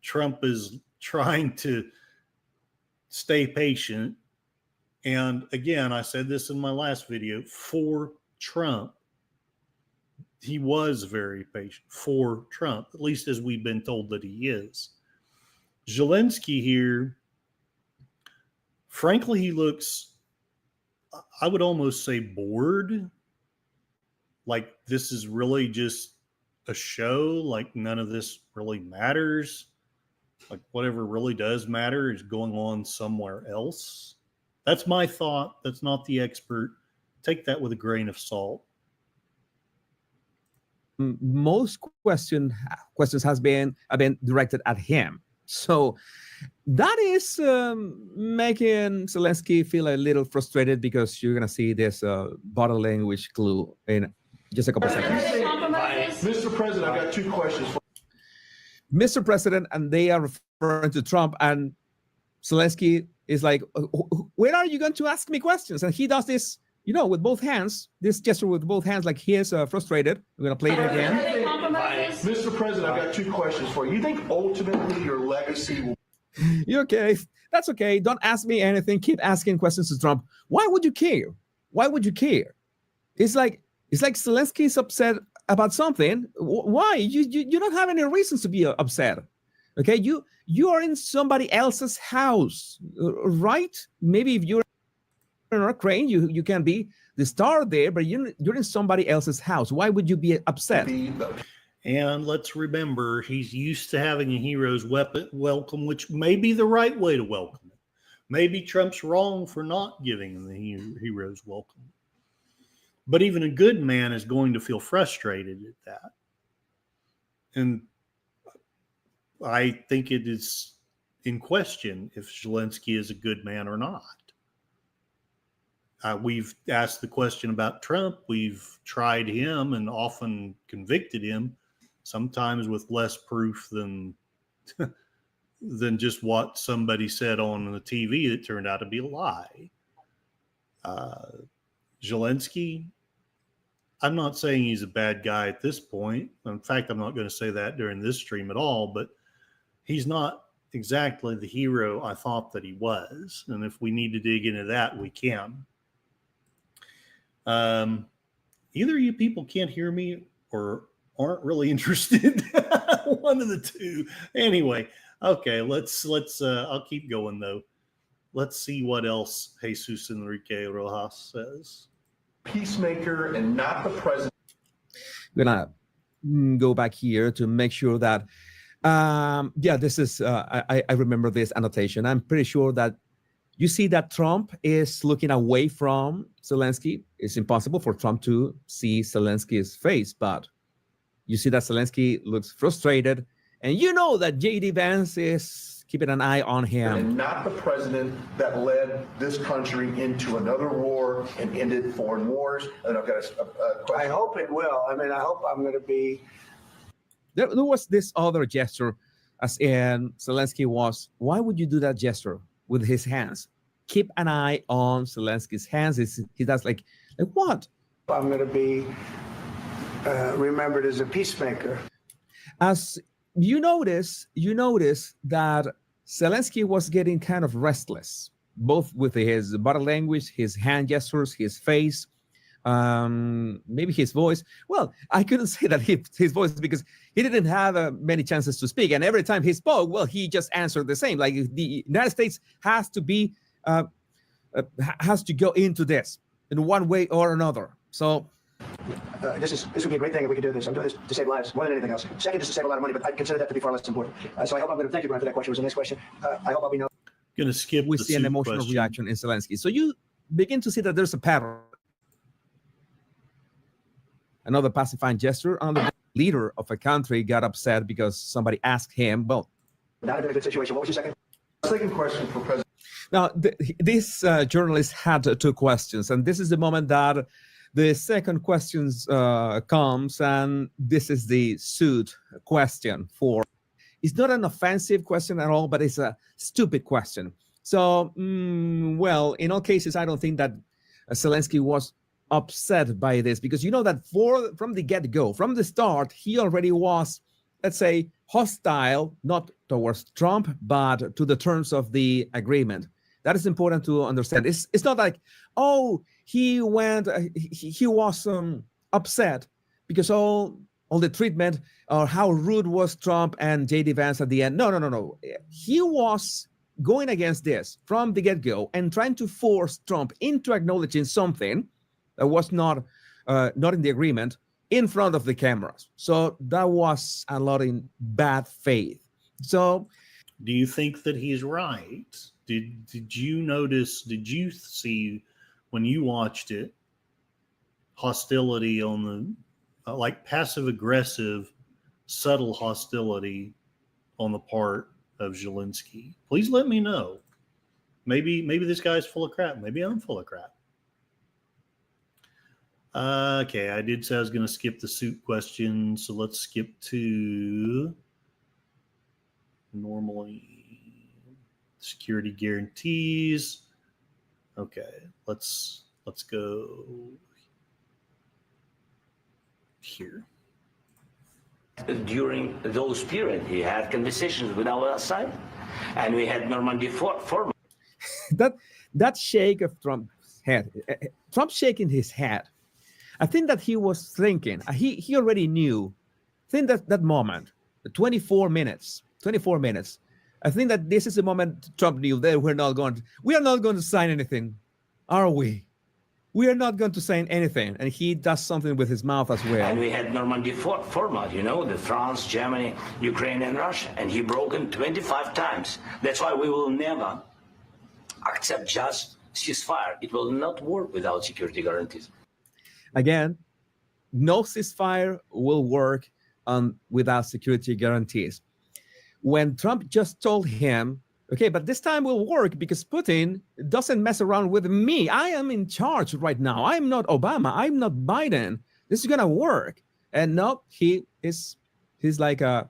Trump is trying to stay patient. And again, I said this in my last video, for Trump, he was very patient for Trump, at least as we've been told that he is. Zelenskyy here, frankly, he looks, I would almost say, bored. Like this is really just a show, like none of this really matters. Like whatever really does matter is going on somewhere else. That's my thought. That's not the expert. Take that with a grain of salt. Most questions have been directed at him. So that is making Zelenskyy feel a little frustrated, because you're going to see this body language clue in just a couple seconds. Mr. President, I've got two questions for Mr. President, and they are referring to Trump, and Zelenskyy is like, when are you going to ask me questions? And he does this, you know, with both hands, this gesture with both hands, like he is frustrated. We're going to play it again. Mr. President, I've got two questions for you. You think ultimately your legacy will... You okay? That's okay. Don't ask me anything. Keep asking questions to Trump. Why would you care? Why would you care? It's like Zelenskyy is upset about something. Why? You don't have any reasons to be upset. Okay, you are in somebody else's house, right? Maybe if you're in Ukraine, you can be the star there, but you're in somebody else's house. Why would you be upset? And let's remember, he's used to having a hero's welcome, which may be the right way to welcome him. Maybe Trump's wrong for not giving him the hero's welcome. But even a good man is going to feel frustrated at that. And I think it is in question if Zelenskyy is a good man or not. We've asked the question about Trump. We've tried him and often convicted him, sometimes with less proof than just what somebody said on the TV that turned out to be a lie. Zelenskyy, I'm not saying he's a bad guy at this point. In fact, I'm not going to say that during this stream at all, but he's not exactly the hero I thought that he was. And if we need to dig into that, we can. Either you people can't hear me or aren't really interested. One of the two. Anyway, okay, let's I'll keep going though. Let's see what else Jesus Enrique Rojas says. Peacemaker and not the president. We're gonna go back here to make sure that this is I remember this annotation. I'm pretty sure that you see that Trump is looking away from Zelenskyy. It's impossible for Trump to see Zelenskyy's face, but you see that Zelenskyy looks frustrated, and you know that J.D. Vance is keeping an eye on him. And not the president that led this country into another war and ended foreign wars. And I've got a question. I hope it will. I mean, I hope I'm going to be... There was this other gesture, as in Zelenskyy was, why would you do that gesture with his hands? Keep an eye on Zelenskyy's hands. He does like what? I'm going to be remembered as a peacemaker. As you notice that Zelenskyy was getting kind of restless, both with his body language, his hand gestures, his face. maybe his voice. Well, I couldn't say that his voice because he didn't have many chances to speak. And every time he spoke, well, he just answered the same. Like the United States has to be, has to go into this in one way or another. So This would be a great thing if we could do this. I'm doing this to save lives more than anything else. Second, just to save a lot of money, but I consider that to be far less important. So I hope I'm going to thank you, Brian, for that question. It was a nice question. I hope I'll be known. Going to skip. we the see an suit emotional question. reaction in Zelensky. So you begin to see that there's a pattern. Another pacifying gesture. Another leader of a country got upset because somebody asked him, well, Not in a good situation. What was your second? Second question for President. now, this journalist had two questions, and this is the moment that the second question comes, and this is the suit question for. It's not an offensive question at all, but it's a stupid question. So, well, in all cases, I don't think that Zelensky was upset by this because you know that from the get-go, from the start, he already was, let's say, hostile, not towards Trump, but to the terms of the agreement. That is important to understand. It's not like, oh, he went, he was upset because all the treatment or how rude was Trump and J.D. Vance at the end. No. He was going against this from the get-go and trying to force Trump into acknowledging something that was not in the agreement in front of the cameras. So that was a lot in bad faith. So Do you think that he's right? Did you notice, did you see when you watched it, hostility on the, like passive aggressive, subtle hostility on the part of Zelensky? Please let me know. Maybe this guy's full of crap. Maybe I'm full of crap. Okay, I did say I was going to skip the suit question, so let's skip to normally security guarantees. Okay, let's go here. During those periods, he had conversations with our side, and we had Normandy format. that shake of Trump's head, Trump shaking his head, I think that he was thinking, he already knew, I think that moment, the 24 minutes, I think that this is the moment Trump knew that we are not going to sign anything, are we? We are not going to sign anything. And he does something with his mouth as well. And we had Normandy format, the France, Germany, Ukraine, and Russia. And he broken 25 times. That's why we will never accept just ceasefire. It will not work without security guarantees. Again, no ceasefire will work without security guarantees. When Trump just told him, okay, but this time will work because Putin doesn't mess around with me. I am in charge right now. I'm not Obama. I'm not Biden. This is gonna work. And no, he's like a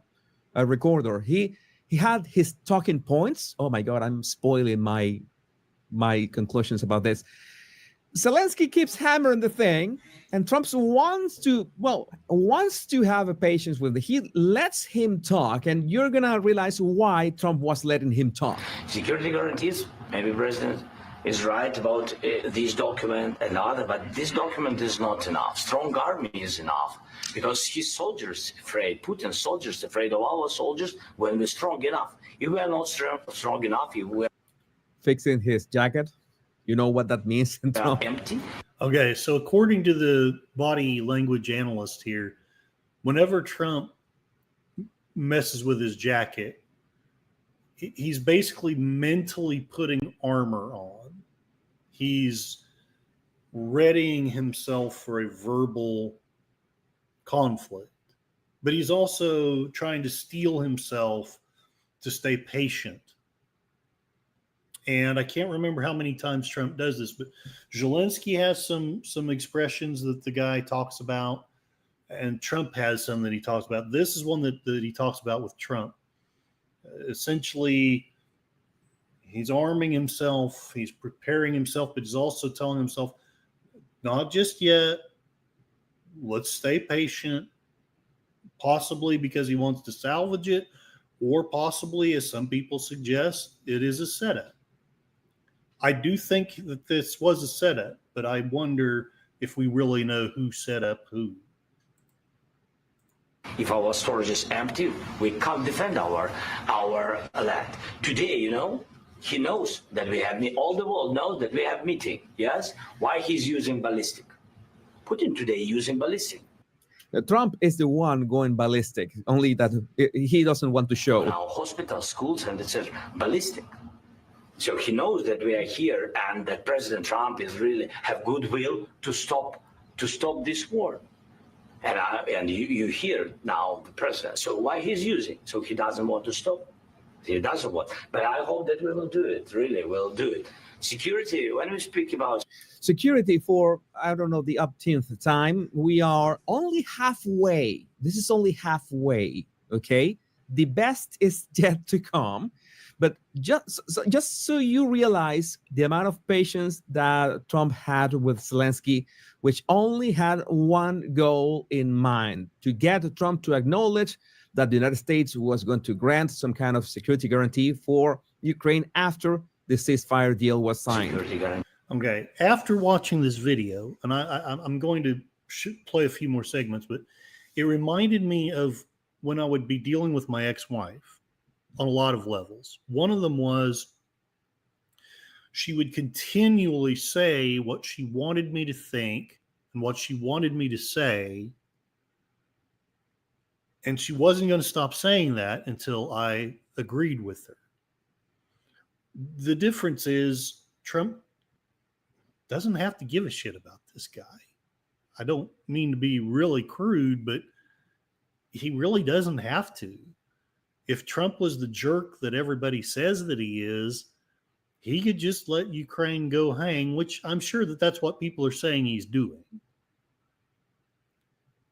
recorder. He had his talking points. Oh my God, I'm spoiling my conclusions about this. Zelensky keeps hammering the thing, and Trump wants to have a patience with it. He lets him talk, and you're gonna realize why Trump was letting him talk. Security guarantees, maybe President is right about this document and other, but this document is not enough. Strong army is enough because his soldiers afraid, Putin's soldiers afraid of our soldiers when we're strong enough. If we are not strong enough, if we are fixing his jacket. You know what that means? empty. Okay, so according to the body language analyst here, whenever Trump messes with his jacket, he's basically mentally putting armor on. He's readying himself for a verbal conflict, but he's also trying to steel himself to stay patient. And I can't remember how many times Trump does this, but Zelensky has some expressions that the guy talks about, and Trump has some that he talks about. This is one that he talks about with Trump. Essentially, he's arming himself, he's preparing himself, but he's also telling himself, not just yet, let's stay patient, possibly because he wants to salvage it, or possibly, as some people suggest, it is a setup. I do think that this was a setup, but I wonder if we really know who set up who. If our storage is empty, we can't defend our land. Today, he knows that we have all the world knows that we have meeting. Yes, why he's using ballistic? Putin today using ballistic. Trump is the one going ballistic. Only that he doesn't want to show. Now hospitals, schools, and etc. ballistic. So he knows that we are here, and that President Trump is really have goodwill to stop this war. And you hear now the president. So why he's using? So he doesn't want to stop. He doesn't want. But I hope that we will do it. Really, we'll do it. Security. When we speak about security for, I don't know, the upteenth time, we are only halfway. This is only halfway. Okay, the best is yet to come. But just so you realize the amount of patience that Trump had with Zelenskyy, which only had one goal in mind, to get Trump to acknowledge that the United States was going to grant some kind of security guarantee for Ukraine after the ceasefire deal was signed. Okay, after watching this video, and I'm going to play a few more segments, but it reminded me of when I would be dealing with my ex-wife on a lot of levels. One of them was she would continually say what she wanted me to think and what she wanted me to say, and she wasn't going to stop saying that until I agreed with her. The difference is Trump doesn't have to give a shit about this guy. I don't mean to be really crude, but he really doesn't have to. If Trump was the jerk that everybody says that he is, he could just let Ukraine go hang, which I'm sure that's what people are saying he's doing.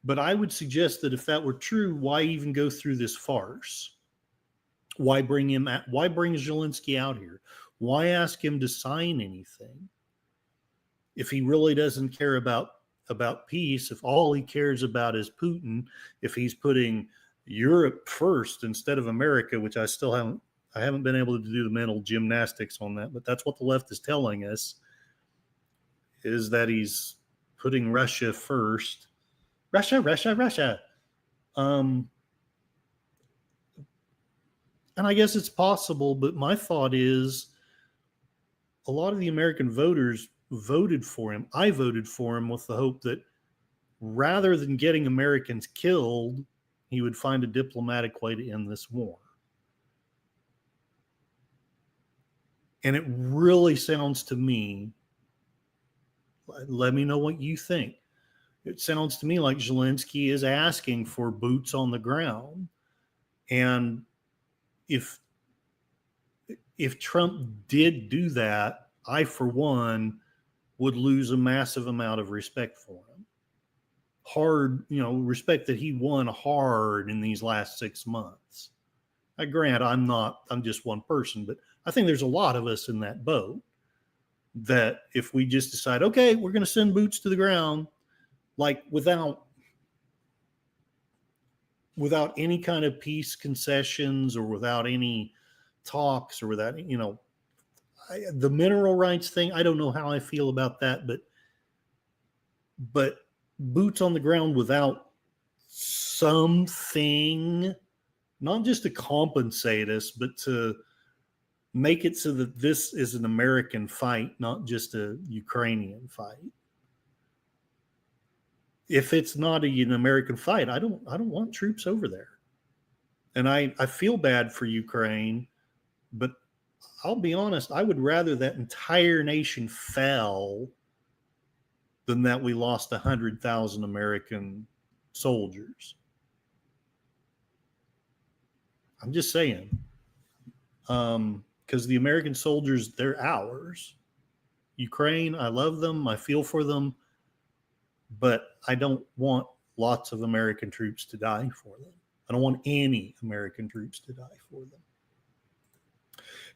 But I would suggest that if that were true, why even go through this farce? Why bring Zelenskyy out here? Why ask him to sign anything? If he really doesn't care about peace, if all he cares about is Putin, if he's putting Europe first instead of America, which I haven't been able to do the mental gymnastics on that, but that's what the left is telling us, is that he's putting Russia first. Russia. And I guess it's possible, but my thought is a lot of the American voters voted for him. I voted for him with the hope that rather than getting Americans killed, he would find a diplomatic way to end this war. And it really sounds to me, let me know what you think. It sounds to me like Zelenskyy is asking for boots on the ground. And if Trump did do that, I, for one, would lose a massive amount of respect for him. Hard, respect that he won hard in these last 6 months. I grant I'm just one person, but I think there's a lot of us in that boat that if we just decide, okay, we're going to send boots to the ground, like without any kind of peace concessions or without any talks or without, the mineral rights thing, I don't know how I feel about that, but boots on the ground without something, not just to compensate us, but to make it so that this is an American fight, not just a Ukrainian fight. If it's not an American fight, I don't want troops over there. And I feel bad for Ukraine, but I'll be honest, I would rather that entire nation fell than that we lost 100,000 American soldiers. I'm just saying. Because the American soldiers, they're ours. Ukraine, I love them. I feel for them. But I don't want lots of American troops to die for them. I don't want any American troops to die for them.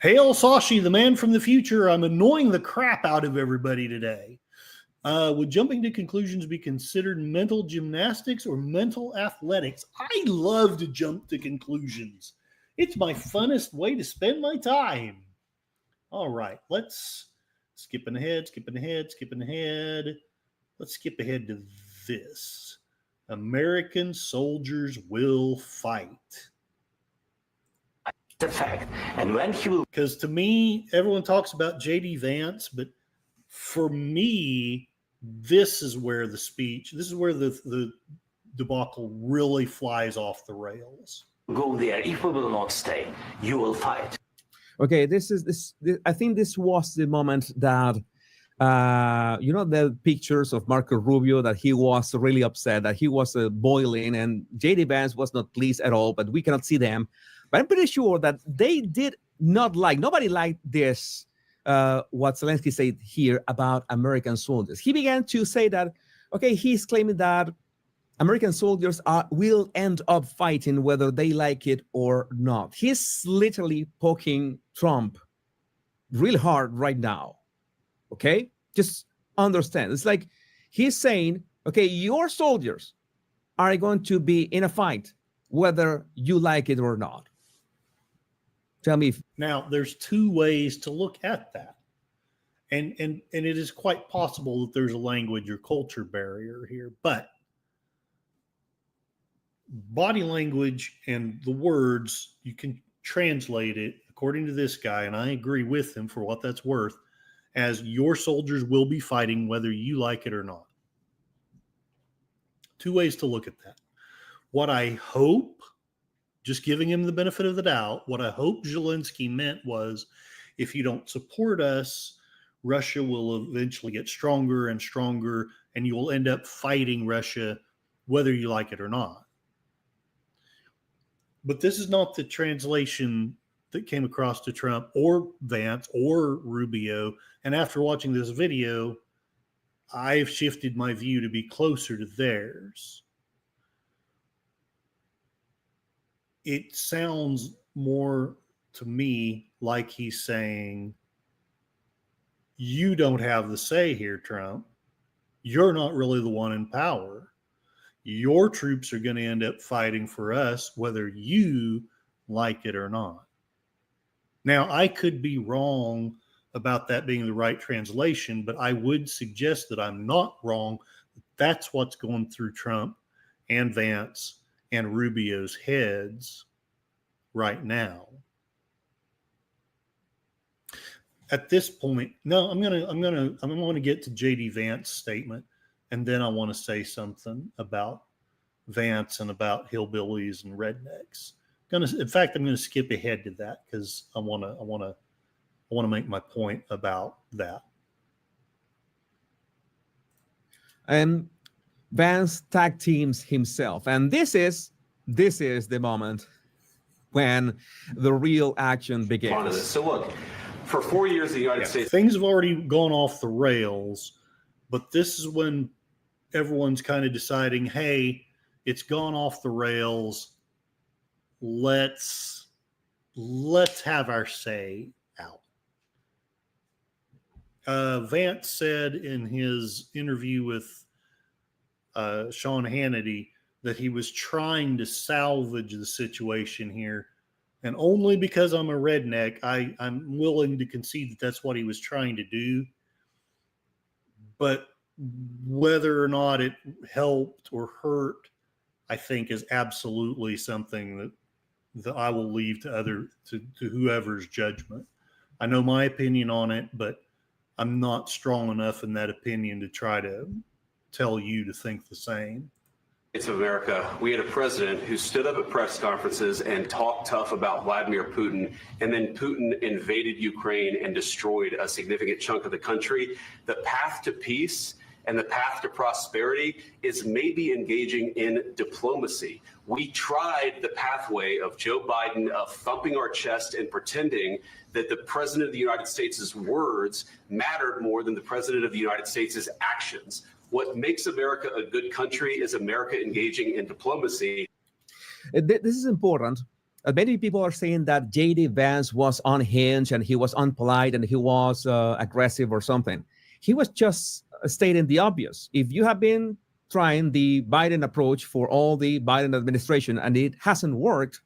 Hail Sashi, the man from the future. I'm annoying the crap out of everybody today. Would jumping to conclusions be considered mental gymnastics or mental athletics? I love to jump to conclusions. It's my funnest way to spend my time. All right, let's skipping ahead. let's skip ahead to this. American soldiers will fight. The fact. And when he will. Because to me, everyone talks about J.D. Vance, but for me, this is where the speech, this is where the debacle really flies off the rails. Go there. If we will not stay, you will fight. Okay, this I think this was the moment that the pictures of Marco Rubio, that he was really upset, that he was boiling, and J.D. Vance was not pleased at all, but we cannot see them. But I'm pretty sure that they did not nobody liked this, what Zelenskyy said here about American soldiers. He began to say that, okay, he's claiming that American soldiers will end up fighting whether they like it or not. He's literally poking Trump really hard right now, okay? Just understand. It's like he's saying, okay, your soldiers are going to be in a fight whether you like it or not. Tell me. Now, there's two ways to look at that. And it is quite possible that there's a language or culture barrier here, but body language and the words, you can translate it, according to this guy, and I agree with him for what that's worth, as your soldiers will be fighting whether you like it or not. Two ways to look at that. What I hope, just giving him the benefit of the doubt, what I hope Zelenskyy meant was, if you don't support us, Russia will eventually get stronger and stronger, and you will end up fighting Russia whether you like it or not. But this is not the translation that came across to Trump or Vance or Rubio. And after watching this video, I've shifted my view to be closer to theirs. It sounds more to me like he's saying, you don't have the say here, Trump. You're not really the one in power. Your troops are going to end up fighting for us, whether you like it or not. Now, I could be wrong about that being the right translation, but I would suggest that I'm not wrong. That's what's going through Trump and Vance and Rubio's heads right now. At this point, no, I'm going to get to J.D. Vance's statement, and then I want to say something about Vance and about hillbillies and rednecks. In fact, I'm going to skip ahead to that because I want to make my point about that. And Vance tag teams himself, and this is the moment when the real action begins. So look, for 4 years, the United States, things have already gone off the rails, but this is when everyone's kind of deciding, hey, it's gone off the rails. Let's have our say out. Vance said in his interview with Sean Hannity that he was trying to salvage the situation here. And only because I'm a redneck, I'm willing to concede that that's what he was trying to do. But whether or not it helped or hurt, I think is absolutely something that I will leave to whoever's judgment. I know my opinion on it, but I'm not strong enough in that opinion to try to tell you to think the same. It's America. We had a president who stood up at press conferences and talked tough about Vladimir Putin, and then Putin invaded Ukraine and destroyed a significant chunk of the country. The path to peace and the path to prosperity is maybe engaging in diplomacy. We tried the pathway of Joe Biden of thumping our chest and pretending that the president of the United States' words mattered more than the president of the United States' actions. What makes America a good country is America engaging in diplomacy. This is important. Many people are saying that J.D. Vance was unhinged and he was unpolite and he was aggressive or something. He was just stating the obvious. If you have been trying the Biden approach for all the Biden administration and it hasn't worked,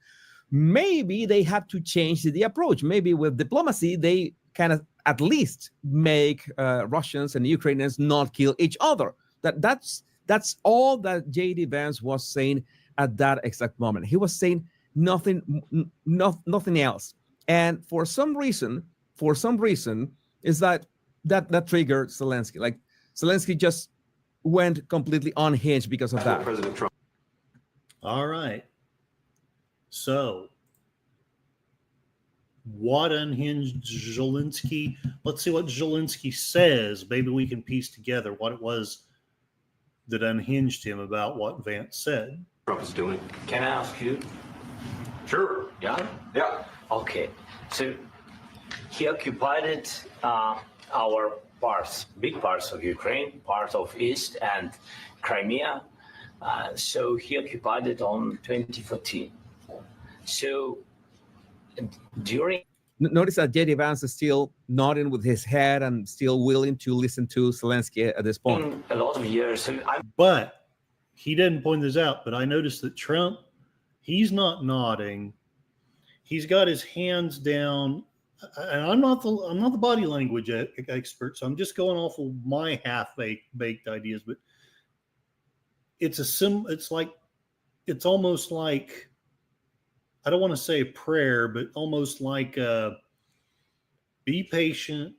maybe they have to change the approach. Maybe with diplomacy, they kind of at least make Russians and Ukrainians not kill each other. That's all that J.D. Vance was saying at that exact moment. He was saying nothing else. And for some reason, is that triggered Zelenskyy. Like Zelenskyy just went completely unhinged because of that. President Trump. All right. So, what unhinged Zelenskyy? Let's see what Zelenskyy says. Maybe we can piece together what it was that unhinged him about what Vance said. Trump is doing. Can I ask you? Sure. Yeah? Yeah. Okay. So he occupied our parts, big parts of Ukraine, part of East and Crimea. So he occupied it on 2014. So during... Notice that J.D. Vance is still nodding with his head and still willing to listen to Zelenskyy at this point. A lot of years. But he didn't point this out, but I noticed that Trump, he's not nodding. He's got his hands down. And I'm not the body language expert, so I'm just going off of my half-baked ideas. But it's almost like, I don't want to say a prayer, but almost like be patient.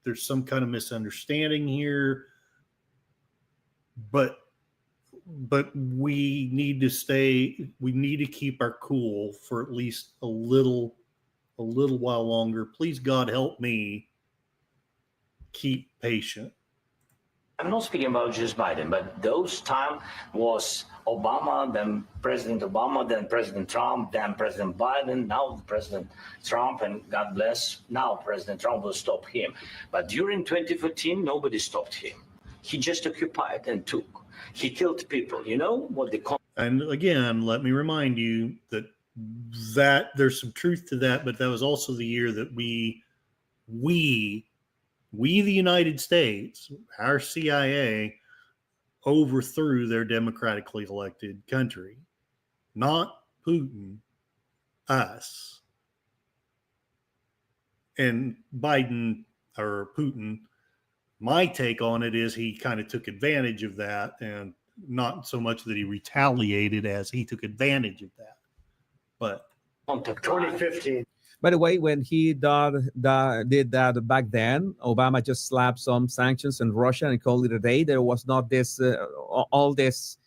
There's some kind of misunderstanding here, but we need to keep our cool for at least a little while longer. Please, God, help me keep patient. I'm not speaking about just Biden, but those time was Obama, then President Obama, then President Trump, then President Biden, now President Trump, and God bless, now President Trump will stop him. But during 2014, nobody stopped him. He just occupied and took. He killed people. You know what the... And again, let me remind you that there's some truth to that, but that was also the year that we the United States, our CIA, overthrew their democratically elected country. Not Putin, us. And Biden, or Putin, my take on it is he kind of took advantage of that, and not so much that he retaliated as he took advantage of that. But 2015. By the way, when he did that back then, Obama just slapped some sanctions on Russia and called it a day. There was not this all this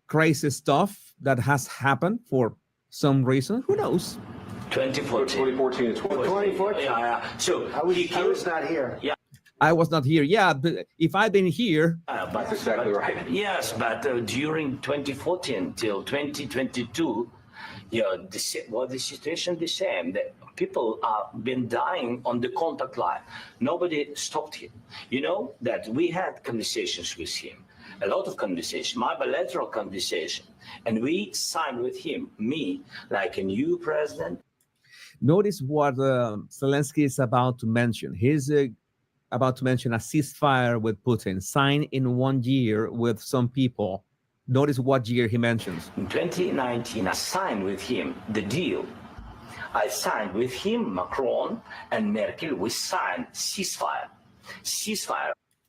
crazy stuff that has happened for some reason. Who knows? 2014 and 2014. Yeah. So I was not here. Yeah. I was not here. Yeah, but if I'd been here... That's exactly right. Yes, but during 2014 till 2022, the situation the same. The people have been dying on the contact line. Nobody stopped him. You know that we had conversations with him, a lot of conversation, my bilateral conversation, and we signed with him, me, like a new president. Notice what Zelenskyy is about to mention. He's about to mention a ceasefire with Putin, signed in 1 year with some people. Notice what year he mentions. In 2019, I signed with him the deal. I signed with him, Macron and Merkel. We signed ceasefire.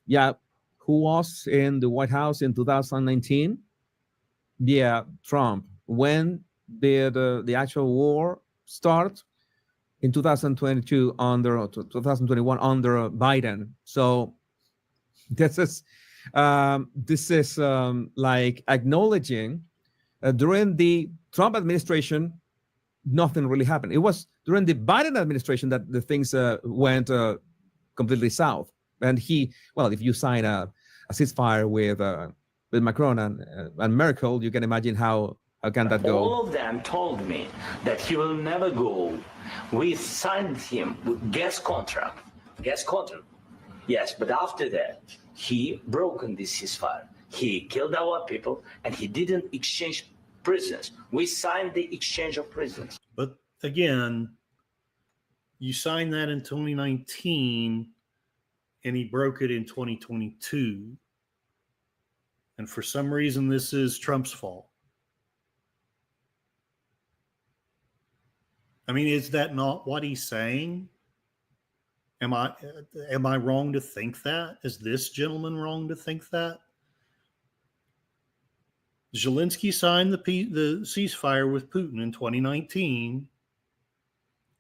Yeah, who was in the White House in 2019? Yeah, Trump. When did the actual war start? In 2021 under Biden. So this is like acknowledging during the Trump administration, nothing really happened. It was during the Biden administration that the things went completely south. And if you sign a ceasefire with Macron and Merkel, you can imagine how can that go. All of them told me that he will never go. We signed him with gas contract. Yes, but after that, he broken this ceasefire. He killed our people, and he didn't exchange prisoners. We signed the exchange of prisoners. But again, you signed that in 2019, and he broke it in 2022. And for some reason, this is Trump's fault. I mean, is that not what he's saying? Am I wrong to think that? Is this gentleman wrong to think that? Zelenskyy signed the ceasefire with Putin in 2019.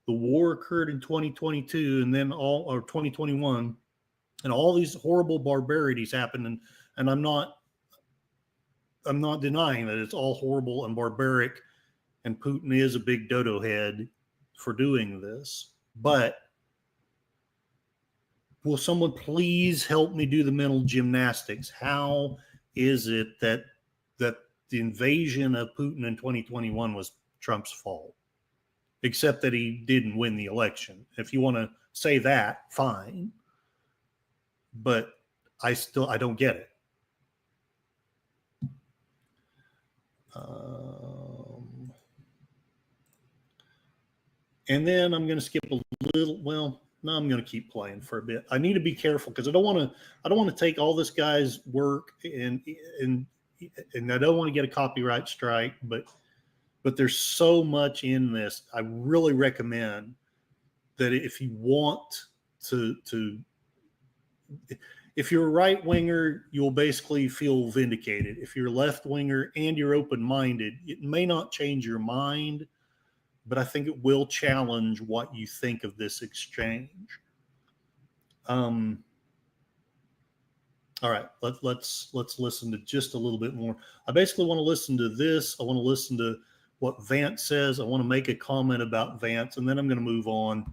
The war occurred in 2022 and then 2021, and all these horrible barbarities happened. And I'm not denying that it's all horrible and barbaric, and Putin is a big dodo head for doing this. But will someone please help me do the mental gymnastics? How is it that the invasion of Putin in 2021 was Trump's fault? Except that he didn't win the election. If you want to say that, fine. But I don't get it. And then I'm going to skip a little. Well, no, I'm going to keep playing for a bit. I need to be careful because I don't want to take all this guy's work and I don't want to get a copyright strike, but there's so much in this. I really recommend that if you want to if you're a right winger, you'll basically feel vindicated. If you're a left winger and you're open-minded, it may not change your mind, but I think it will challenge what you think of this exchange. All right, let's listen to just a little bit more. I basically want to listen to this. I want to listen to what Vance says. I want to make a comment about Vance, and then I'm going to move on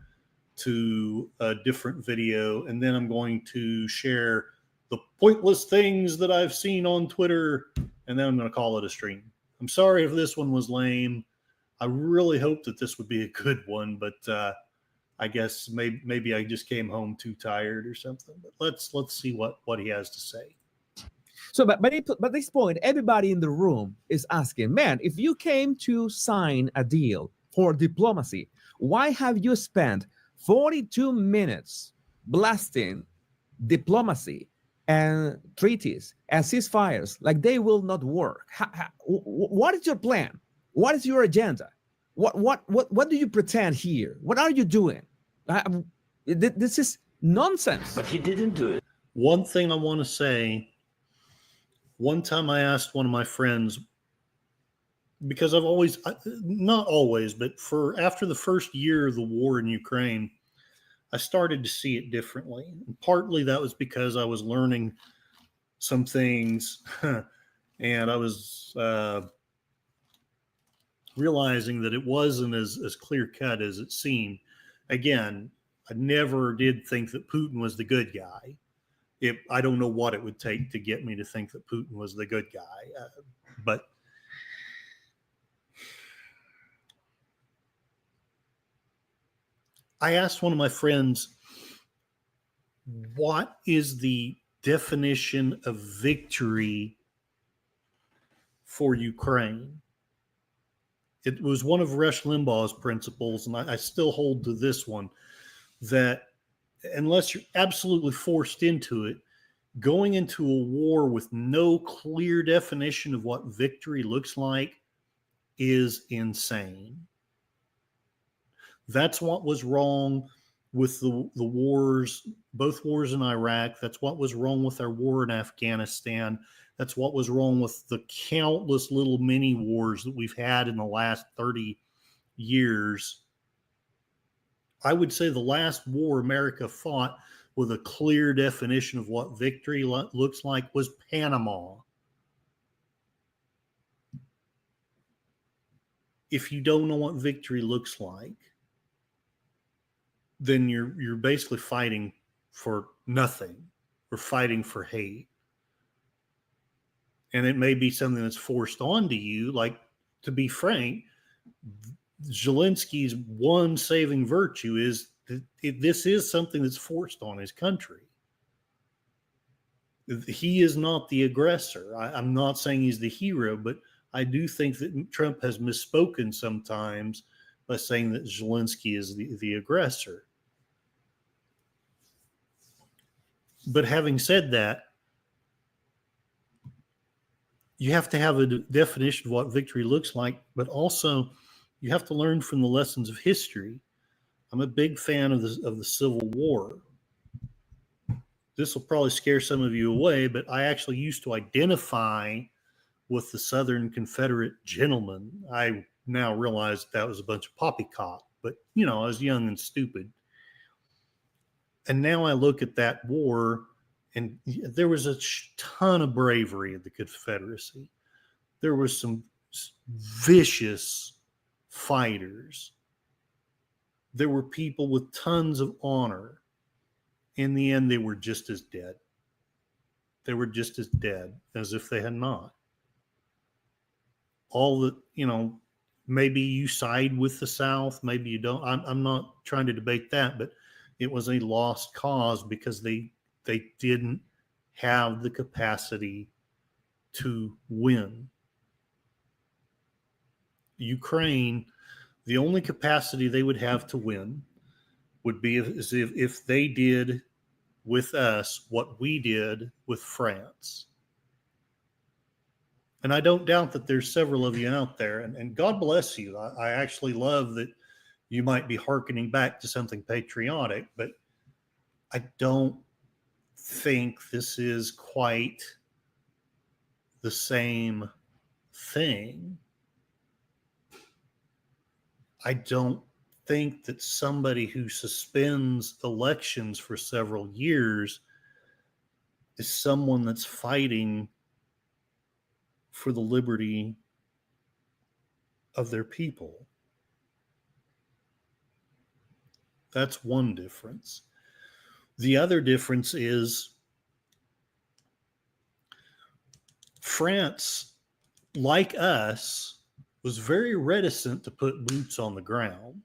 to a different video, and then I'm going to share the pointless things that I've seen on Twitter, and then I'm going to call it a stream. I'm sorry if this one was lame. I really hope that this would be a good one, but I guess maybe I just came home too tired or something. But let's see what he has to say. So, but at this point, everybody in the room is asking, man, if you came to sign a deal for diplomacy, why have you spent 42 minutes blasting diplomacy and treaties and ceasefires like they will not work? What is your plan? What is your agenda? What do you pretend here? What are you doing? This is nonsense. But he didn't do it. One thing I want to say, one time I asked one of my friends, because I've always, not always, but after the first year of the war in Ukraine, I started to see it differently. And partly that was because I was learning some things and I was realizing that it wasn't as clear cut as it seemed. Again, I never did think that Putin was the good guy. I don't know what it would take to get me to think that Putin was the good guy, but I asked one of my friends, what is the definition of victory for Ukraine? It was one of Rush Limbaugh's principles, and I still hold to this one, that unless you're absolutely forced into it, going into a war with no clear definition of what victory looks like is insane. That's what was wrong with the wars, both wars in Iraq. That's what was wrong with our war in Afghanistan. That's what was wrong with the countless little mini wars that we've had in the last 30 years. I would say the last war America fought with a clear definition of what victory looks like was Panama. If you don't know what victory looks like, then you're basically fighting for nothing or fighting for hate. And it may be something that's forced onto you. Like, to be frank, Zelensky's one saving virtue is that this is something that's forced on his country. He is not the aggressor. I'm not saying he's the hero, but I do think that Trump has misspoken sometimes by saying that Zelenskyy is the aggressor. But having said that, you have to have a definition of what victory looks like, but also you have to learn from the lessons of history. I'm a big fan of the Civil War. This will probably scare some of you away, but I actually used to identify with the Southern Confederate gentlemen. I now realize that was a bunch of poppycock, but I was young and stupid. And now I look at that war, and there was a ton of bravery in the Confederacy. There were some vicious fighters. There were people with tons of honor. In the end, they were just as dead. They were just as dead as if they had not. All the, maybe you side with the South, maybe you don't. I'm not trying to debate that, but it was a lost cause because they didn't have the capacity to win. Ukraine, the only capacity they would have to win would be if they did with us what we did with France. And I don't doubt that there's several of you out there, and God bless you. I actually love that you might be hearkening back to something patriotic, but I don't think this is quite the same thing. I don't think that somebody who suspends elections for several years is someone that's fighting for the liberty of their people. That's one difference. The other difference is France, like us, was very reticent to put boots on the ground.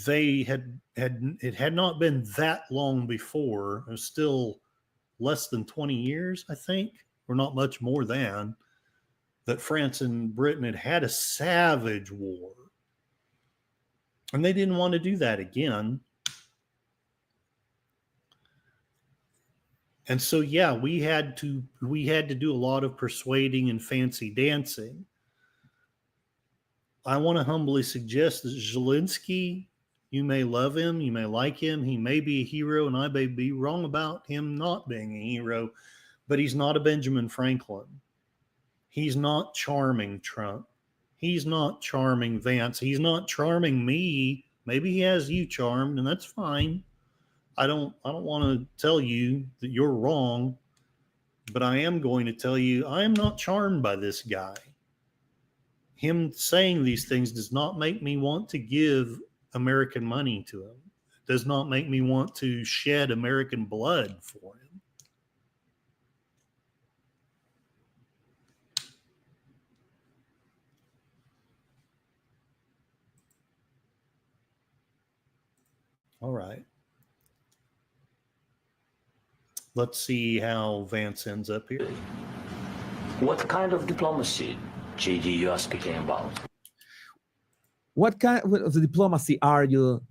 It had not been that long before. It was still less than 20 years, I think, or not much more than, that France and Britain had a savage war. And they didn't want to do that again. And so, yeah, we had to do a lot of persuading and fancy dancing. I want to humbly suggest that Zelenskyy, you may love him, you may like him, he may be a hero, and I may be wrong about him not being a hero, but he's not a Benjamin Franklin. He's not charming Trump. He's not charming Vance. He's not charming me. Maybe he has you charmed, and that's fine. I don't want to tell you that you're wrong, but I am going to tell you I am not charmed by this guy. Him saying these things does not make me want to give American money to him. It does not make me want to shed American blood for him. All right. Let's see how Vance ends up here. What kind of diplomacy, JD, you are speaking about? What kind of diplomacy are you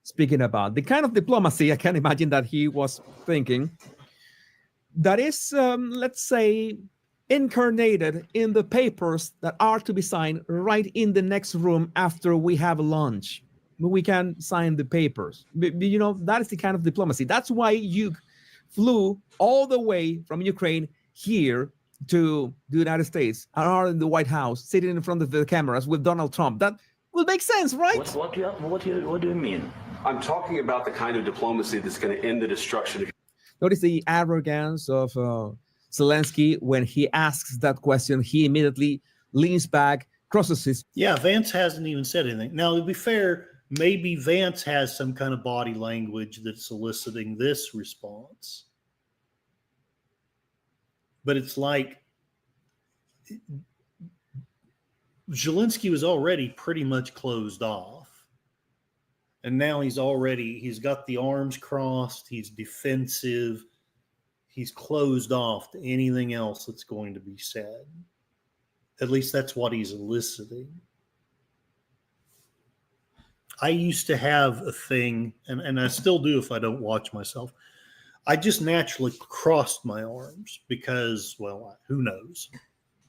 speaking about? The kind of diplomacy I can imagine that he was thinking that is, let's say, incarnated in the papers that are to be signed right in the next room after we have lunch. We can sign the papers. That is the kind of diplomacy. That's why you flew all the way from Ukraine here to the United States and are in the White House, sitting in front of the cameras with Donald Trump. That will make sense, right? What do you mean? I'm talking about the kind of diplomacy that's going to end the destruction of. Notice the arrogance of Zelenskyy when he asks that question. He immediately leans back, crosses his. Yeah, Vance hasn't even said anything. Now, to be fair, maybe Vance has some kind of body language that's eliciting this response. But it's like Zelenskyy was already pretty much closed off. And now he's got the arms crossed. He's defensive. He's closed off to anything else that's going to be said. At least that's what he's eliciting. I used to have a thing, and I still do if I don't watch myself. I just naturally crossed my arms because, well, who knows?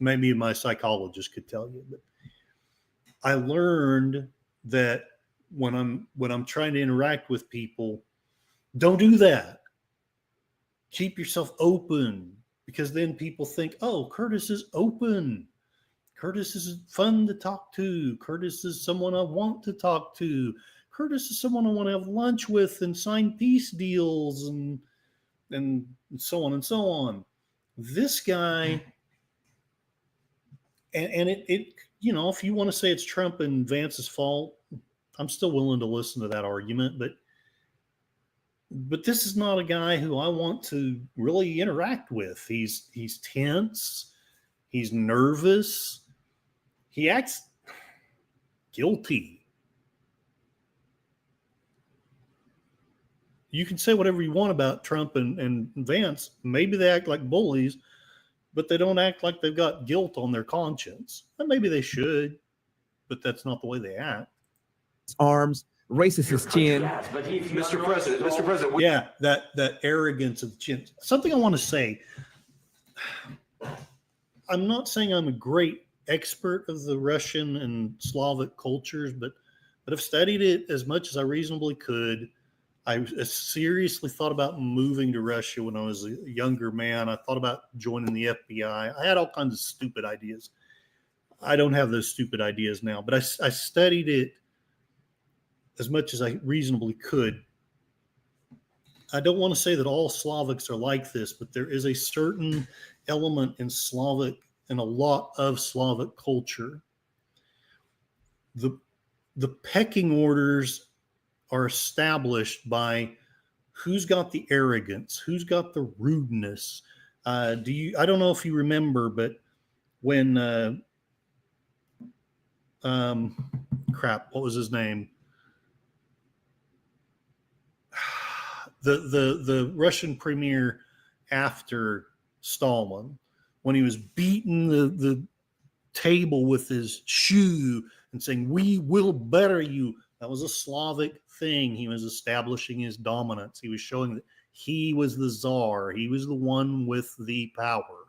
Maybe my psychologist could tell you. But I learned that when I'm trying to interact with people, don't do that. Keep yourself open, because then people think, oh, Curtis is open. Curtis is fun to talk to. Curtis is someone I want to talk to. Curtis is someone I want to have lunch with and sign peace deals and so on and so on. This guy, and it you know, if you want to say it's Trump and Vance's fault, I'm still willing to listen to that argument, but this is not a guy who I want to really interact with. He's tense. He's nervous. He acts guilty. You can say whatever you want about Trump and Vance. Maybe they act like bullies, but they don't act like they've got guilt on their conscience. And maybe they should, but that's not the way they act. Arms, raises his chin. Mr. President. Yeah, that arrogance of the chin. Something I want to say. I'm not saying I'm a great expert of the Russian and Slavic cultures, but I've studied it as much as I reasonably could. I seriously thought about moving to Russia when I was a younger man. I thought about joining the FBI. I had all kinds of stupid ideas. I don't have those stupid ideas now, but I studied it as much as I reasonably could. I don't want to say that all Slavics are like this, but there is a certain element in Slavic and a lot of Slavic culture. The pecking orders are established by who's got the arrogance, who's got the rudeness. I don't know if you remember, but when what was his name? The Russian premier after Stalin, when he was beating the table with his shoe and saying, "We will better you." That was a Slavic thing. He was establishing his dominance. He was showing that he was the czar. He was the one with the power.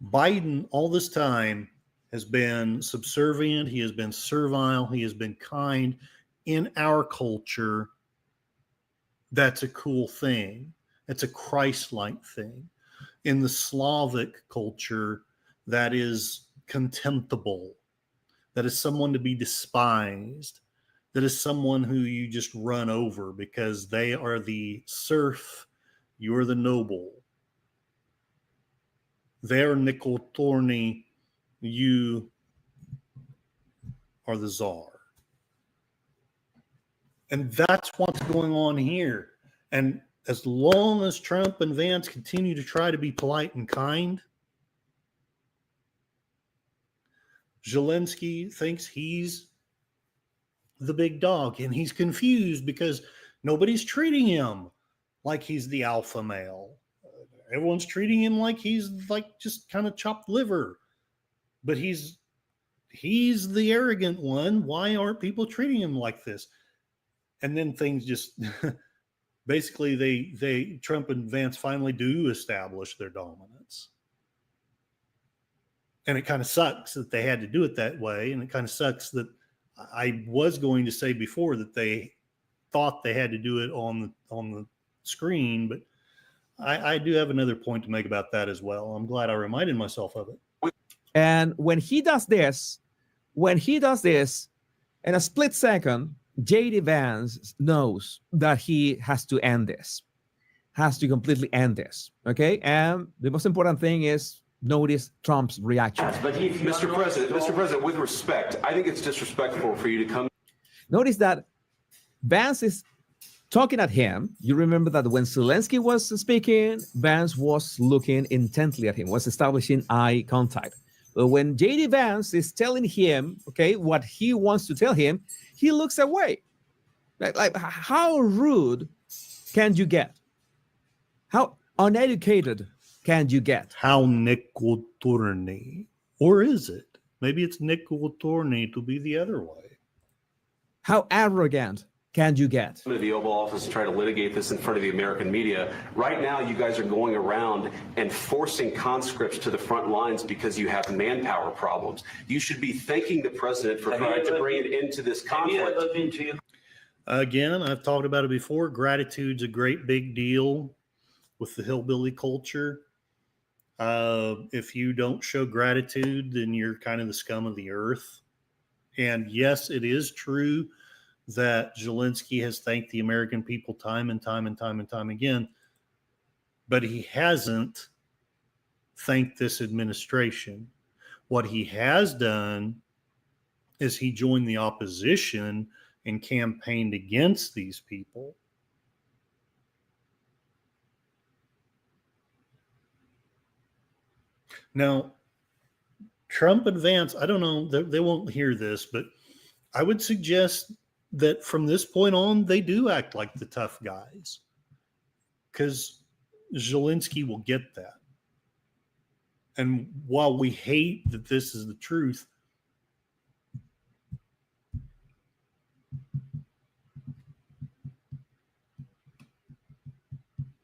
Biden, all this time, has been subservient. He has been servile. He has been kind. In our culture, that's a cool thing. It's a Christ-like thing. In the Slavic culture, that is contemptible. That is someone to be despised. That is someone who you just run over because they are the serf, you're the noble. They're Nikoltorny, you are the czar. And that's what's going on here. And as long as Trump and Vance continue to try to be polite and kind, Zelenskyy thinks he's the big dog, and he's confused because nobody's treating him like he's the alpha male. Everyone's treating him like he's like just kind of chopped liver, but he's the arrogant one. Why aren't people treating him like this? And then things just basically they Trump and Vance finally do establish their dominance. And it kind of sucks that they had to do it that way. And it kind of sucks that I was going to say before that they thought they had to do it on the screen, but I do have another point to make about that as well. I'm glad I reminded myself of it. And when he does this, in a split second, J.D. Vance knows that he has to end this, has to completely end this. Okay. And the most important thing is notice Trump's reaction. But Mr. President, with respect, I think it's disrespectful for you to come. Notice that Vance is talking at him. You remember that when Zelenskyy was speaking, Vance was looking intently at him, was establishing eye contact. But when J.D. Vance is telling him, okay, what he wants to tell him, he looks away. Like how rude can you get? How uneducated can you get? How Nikoltorny? Or is it? Maybe it's Nikoltorny to be the other way. How arrogant can you get? To the Oval Office to try to litigate this in front of the American media. Right now, you guys are going around and forcing conscripts to the front lines because you have manpower problems. You should be thanking the president for trying to bring it into this conflict. Again, I've talked about it before. Gratitude's a great big deal with the hillbilly culture. If you don't show gratitude, then you're kind of the scum of the earth. And yes, it is true that Zelenskyy has thanked the American people time and time and time and time again, but he hasn't thanked this administration. What he has done is he joined the opposition and campaigned against these people. Now, Trump and Vance, I don't know, they won't hear this, but I would suggest that from this point on, they do act like the tough guys, because Zelenskyy will get that. And while we hate that this is the truth,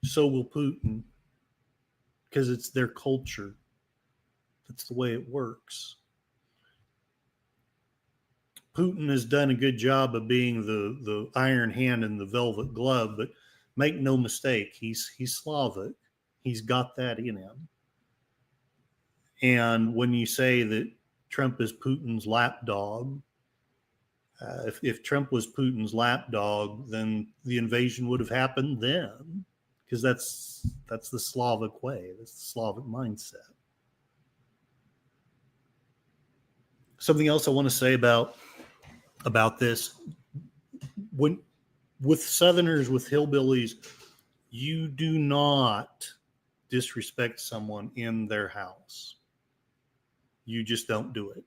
so will Putin, because it's their culture. That's the way it works. Putin has done a good job of being the iron hand and the velvet glove, but make no mistake, he's Slavic. He's got that in him. And when you say that Trump is Putin's lapdog, if Trump was Putin's lapdog, then the invasion would have happened then, because that's the Slavic way. That's the Slavic mindset. Something else I want to say about this, when with Southerners, with hillbillies, you do not disrespect someone in their house. You just don't do it.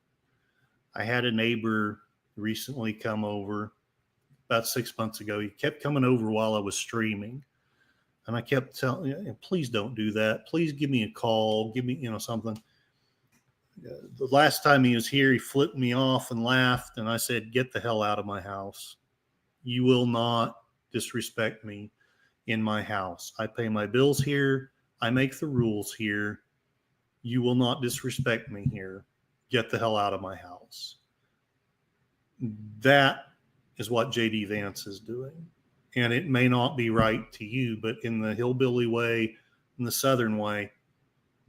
I had a neighbor recently come over about 6 months ago. He kept coming over while I was streaming, and I kept telling him, please don't do that. Please give me a call. Give me, something. The last time he was here, he flipped me off and laughed, and I said, get the hell out of my house. You will not disrespect me in my house. I pay my bills here. I make the rules here. You will not disrespect me here. Get the hell out of my house. That is what J.D. Vance is doing. And it may not be right to you, but in the hillbilly way, in the Southern way,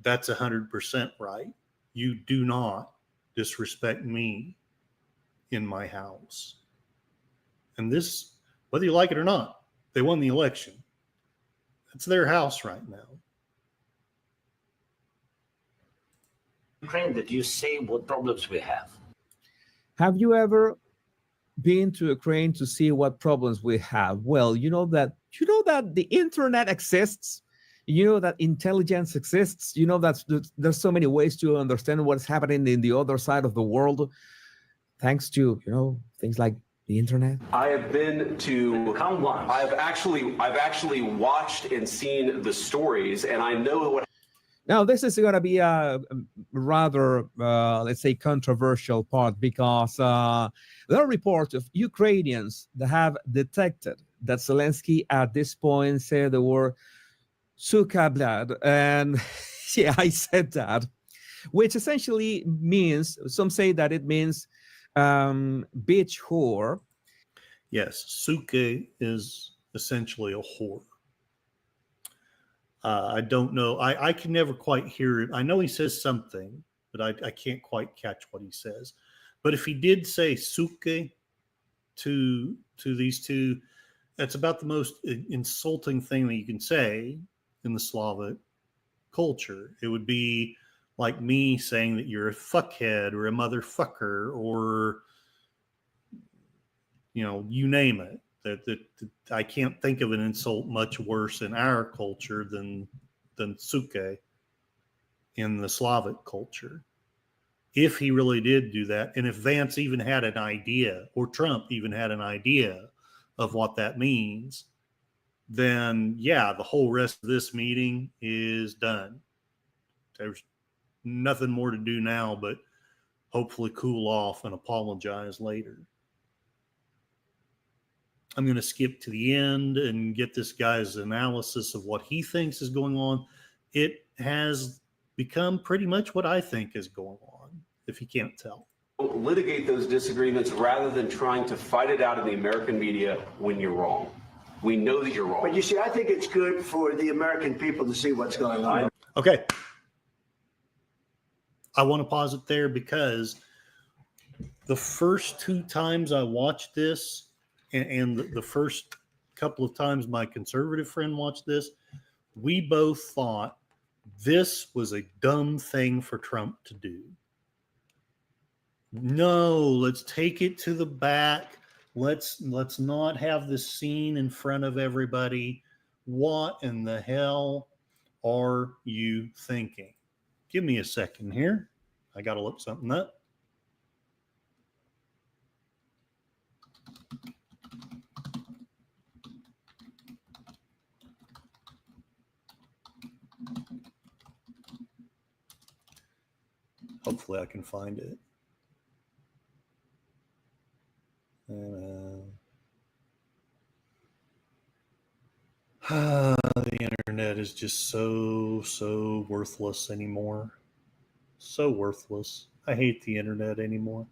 that's 100% right. You do not disrespect me in my house. And this, whether you like it or not, they won the election. It's their house right now. Ukraine, that you say what problems we have. Have you ever been to Ukraine to see what problems we have? Well, you know that the internet exists. You know that intelligence exists. You know that there's so many ways to understand what's happening in the other side of the world, thanks to things like the internet. I have been to. Come once. I've actually watched and seen the stories, and I know what. Now, this is going to be a rather, let's say, controversial part, because there are reports of Ukrainians that have detected that Zelenskyy at this point said the word "suka blood," and yeah, I said that, which essentially means, some say that it means bitch whore. Yes, suke is essentially a whore. I don't know. I can never quite hear it. I know he says something, but I can't quite catch what he says. But if he did say suke to these two, that's about the most insulting thing that you can say in the Slavic culture. It would be like me saying that you're a fuckhead or a motherfucker, or you name it. That I can't think of an insult much worse in our culture than suke in the Slavic culture. If he really did do that, and if Vance even had an idea, or Trump even had an idea of what that means, then yeah, the whole rest of this meeting is done. There's nothing more to do now but hopefully cool off and apologize later. I'm going to skip to the end and get this guy's analysis of what he thinks is going on. It has become pretty much what I think is going on, if you can't tell. Litigate those disagreements rather than trying to fight it out in the American media when you're wrong. We know that you're wrong. But you see, I think it's good for the American people to see what's going on. Okay. I want to pause it there because the first 2 times I watched this, and the first couple of times my conservative friend watched this, we both thought this was a dumb thing for Trump to do. No, let's take it to the back. Let's not have this scene in front of everybody. What in the hell are you thinking? Give me a second here. I got to look something up. Hopefully I can find it. The internet is just so worthless anymore. So worthless. I hate the internet anymore.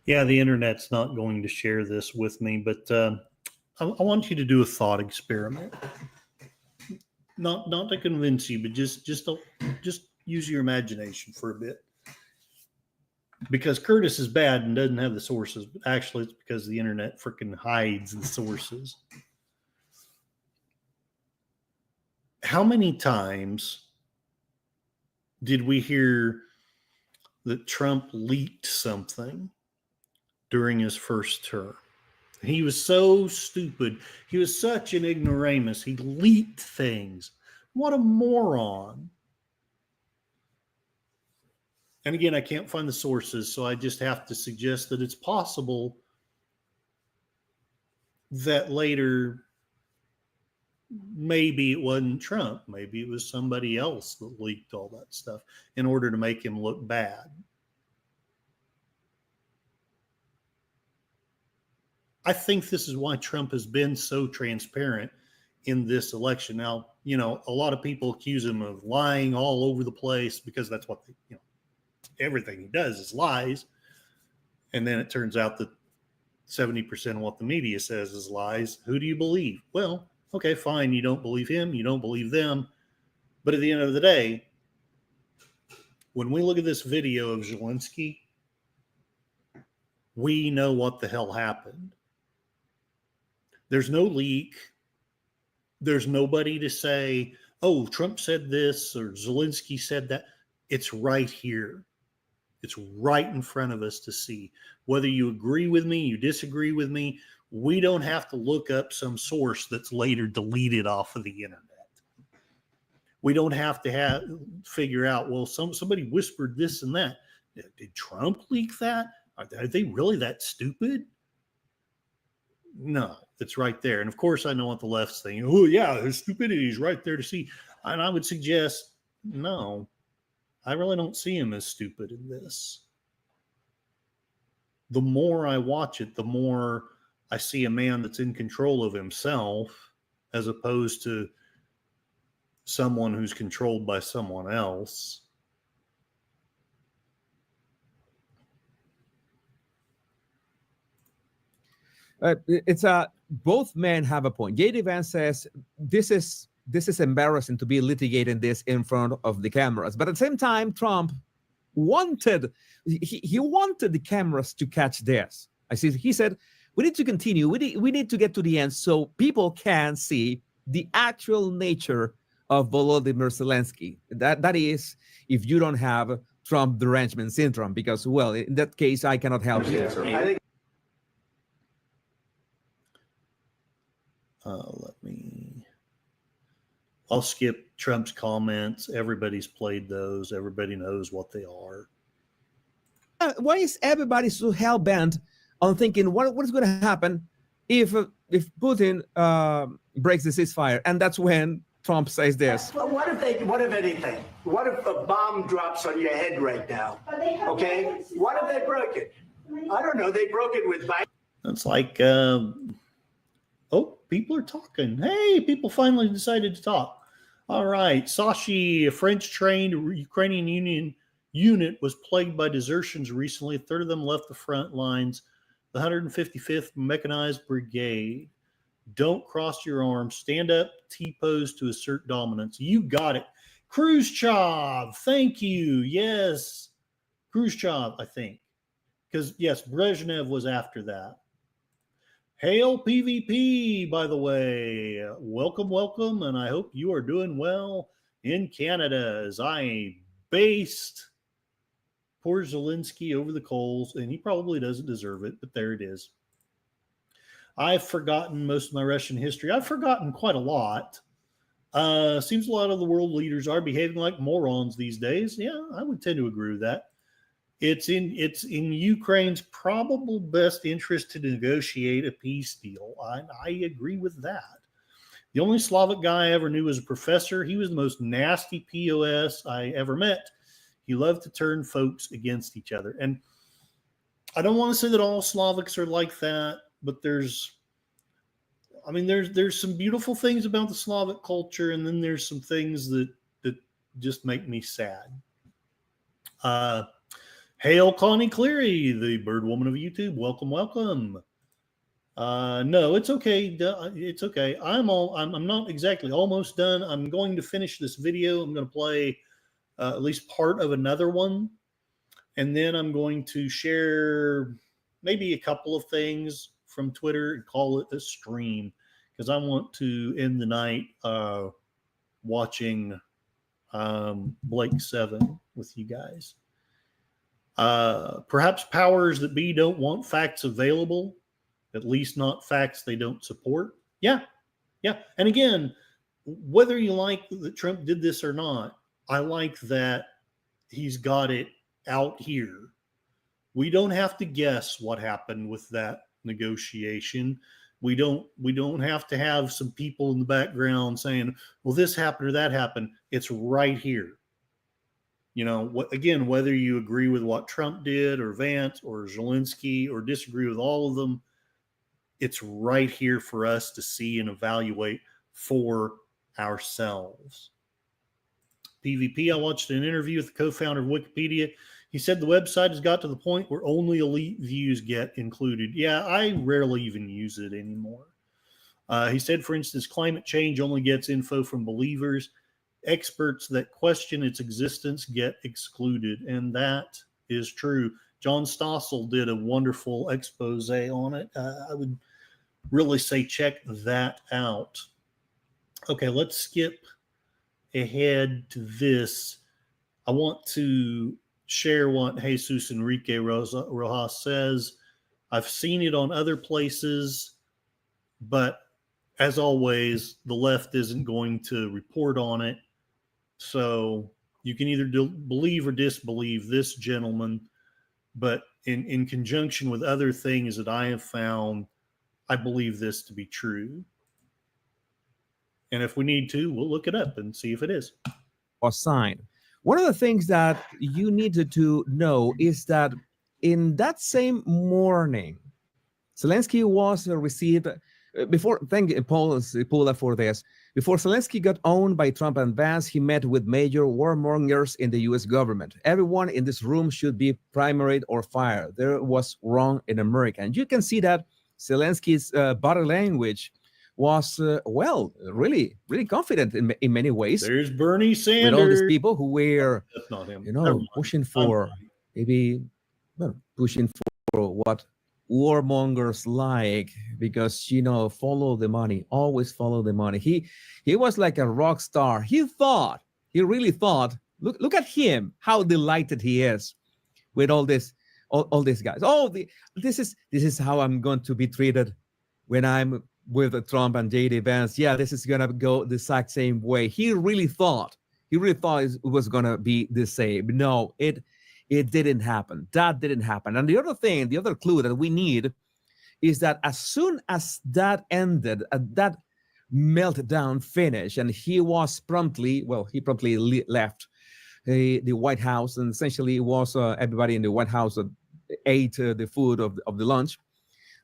Yeah, the internet's not going to share this with me, but I want you to do a thought experiment. Not to convince you, but just use your imagination for a bit. Because Curtis is bad and doesn't have the sources, but actually it's because the internet freaking hides the sources. How many times did we hear that Trump leaked something during his first term? He was so stupid. He was such an ignoramus. He leaked things. What a moron. And again, I can't find the sources, so I just have to suggest that it's possible that later maybe it wasn't Trump. Maybe it was somebody else that leaked all that stuff in order to make him look bad. I think this is why Trump has been so transparent in this election. Now, you know, a lot of people accuse him of lying all over the place because that's what they, you know, everything he does is lies. And then it turns out that 70% of what the media says is lies. Who do you believe? Well, okay, fine. You don't believe him. You don't believe them. But at the end of the day, when we look at this video of Zelenskyy, we know what the hell happened. There's no leak. There's nobody to say, oh, Trump said this or Zelenskyy said that. It's right here. It's right in front of us to see. Whether you agree with me, you disagree with me, we don't have to look up some source that's later deleted off of the internet. We don't have to figure out, well, somebody whispered this and that. Did Trump leak that? Are they really that stupid? No, it's right there. And of course, I know what the left's thinking. Oh, yeah, there's stupidity is right there to see. And I would suggest, no, I really don't see him as stupid in this. The more I watch it, the more I see a man that's in control of himself as opposed to someone who's controlled by someone else. It's both men have a point. J.D. Vance says this is embarrassing to be litigating this in front of the cameras, but at the same time, Trump wanted he wanted the cameras to catch this. He said we need to continue. We need to get to the end so people can see the actual nature of Volodymyr Zelenskyy. That is, if you don't have Trump derangement syndrome, because, well, in that case, I cannot help you. I'll skip Trump's comments. Everybody's played those. Everybody knows what they are. Why is everybody so hell-bent on thinking what is going to happen if Putin breaks the ceasefire? And that's when Trump says this. Well, what if anything? What if a bomb drops on your head right now? Okay? What if they broke it? I don't know. They broke it with Biden. It's like, people are talking. Hey, people finally decided to talk. All right. Sashi, a French-trained Ukrainian unit, was plagued by desertions recently. A third of them left the front lines. The 155th Mechanized Brigade. Don't cross your arms. Stand up, T-pose to assert dominance. You got it. Khrushchev, thank you. Yes. Khrushchev, I think. Because, yes, Brezhnev was after that. Hail PvP, by the way. Welcome, welcome, and I hope you are doing well in Canada as I based poor Zelenskyy over the coals, and he probably doesn't deserve it, but there it is. I've forgotten most of my Russian history. I've forgotten quite a lot. Seems a lot of the world leaders are behaving like morons these days. Yeah, I would tend to agree with that. It's in Ukraine's probable best interest to negotiate a peace deal. I agree with that. The only Slavic guy I ever knew was a professor. He was the most nasty POS I ever met. He loved to turn folks against each other. And I don't want to say that all Slavics are like that, but there's some beautiful things about the Slavic culture, and then there's some things that just make me sad. Hail Connie Cleary, the bird woman of YouTube. Welcome, welcome. No, it's okay. It's okay. I'm not exactly almost done. I'm going to finish this video. I'm going to play at least part of another one, and then I'm going to share maybe a couple of things from Twitter and call it a stream, because I want to end the night watching Blake 7 with you guys. Perhaps powers that be don't want facts available, at least not facts they don't support. Yeah. And again, whether you like that Trump did this or not, I like that he's got it out here. We don't have to guess what happened with that negotiation. We don't have to have some people in the background saying, well, this happened or that happened. It's right here. You know, again, whether you agree with what Trump did or Vance or Zelenskyy or disagree with all of them, it's right here for us to see and evaluate for ourselves. PvP, I watched an interview with the co-founder of Wikipedia. He said the website has got to the point where only elite views get included. Yeah, I rarely even use it anymore. He said, for instance, climate change only gets info from believers. Experts that question its existence get excluded, and that is true. John Stossel did a wonderful expose on it. I would really say check that out. Okay, let's skip ahead to this. I want to share what Jesus Enrique Rojas says. I've seen it on other places, but as always, the left isn't going to report on it. So you can either believe or disbelieve this gentleman, but in conjunction with other things that I have found, I believe this to be true. And if we need to, we'll look it up and see if it is. Or sign. One of the things that you needed to know is that in that same morning, Zelenskyy was received before. Thank you, Paul Pula, for this. Before Zelenskyy got owned by Trump and Vance, he met with major warmongers in the U.S. government. Everyone in this room should be primaried or fired. There was wrong in America. And you can see that Zelenskyy's body language was, really confident in many ways. There's Bernie Sanders. With all these people who were, that's not him. pushing for, pushing for what warmongers like, because follow the money, always follow the money. He was like a rock star. He really thought Look at him, how delighted he is with all this, all these guys. This is how I'm going to be treated when I'm with Trump and JD Vance. Yeah, this is gonna go the exact same way. He really thought it was gonna be the same. No, it didn't happen. That didn't happen. And the other clue that we need is that as soon as that ended, that meltdown finished, and he promptly left the White House, and essentially it was everybody in the White House ate the food of the lunch.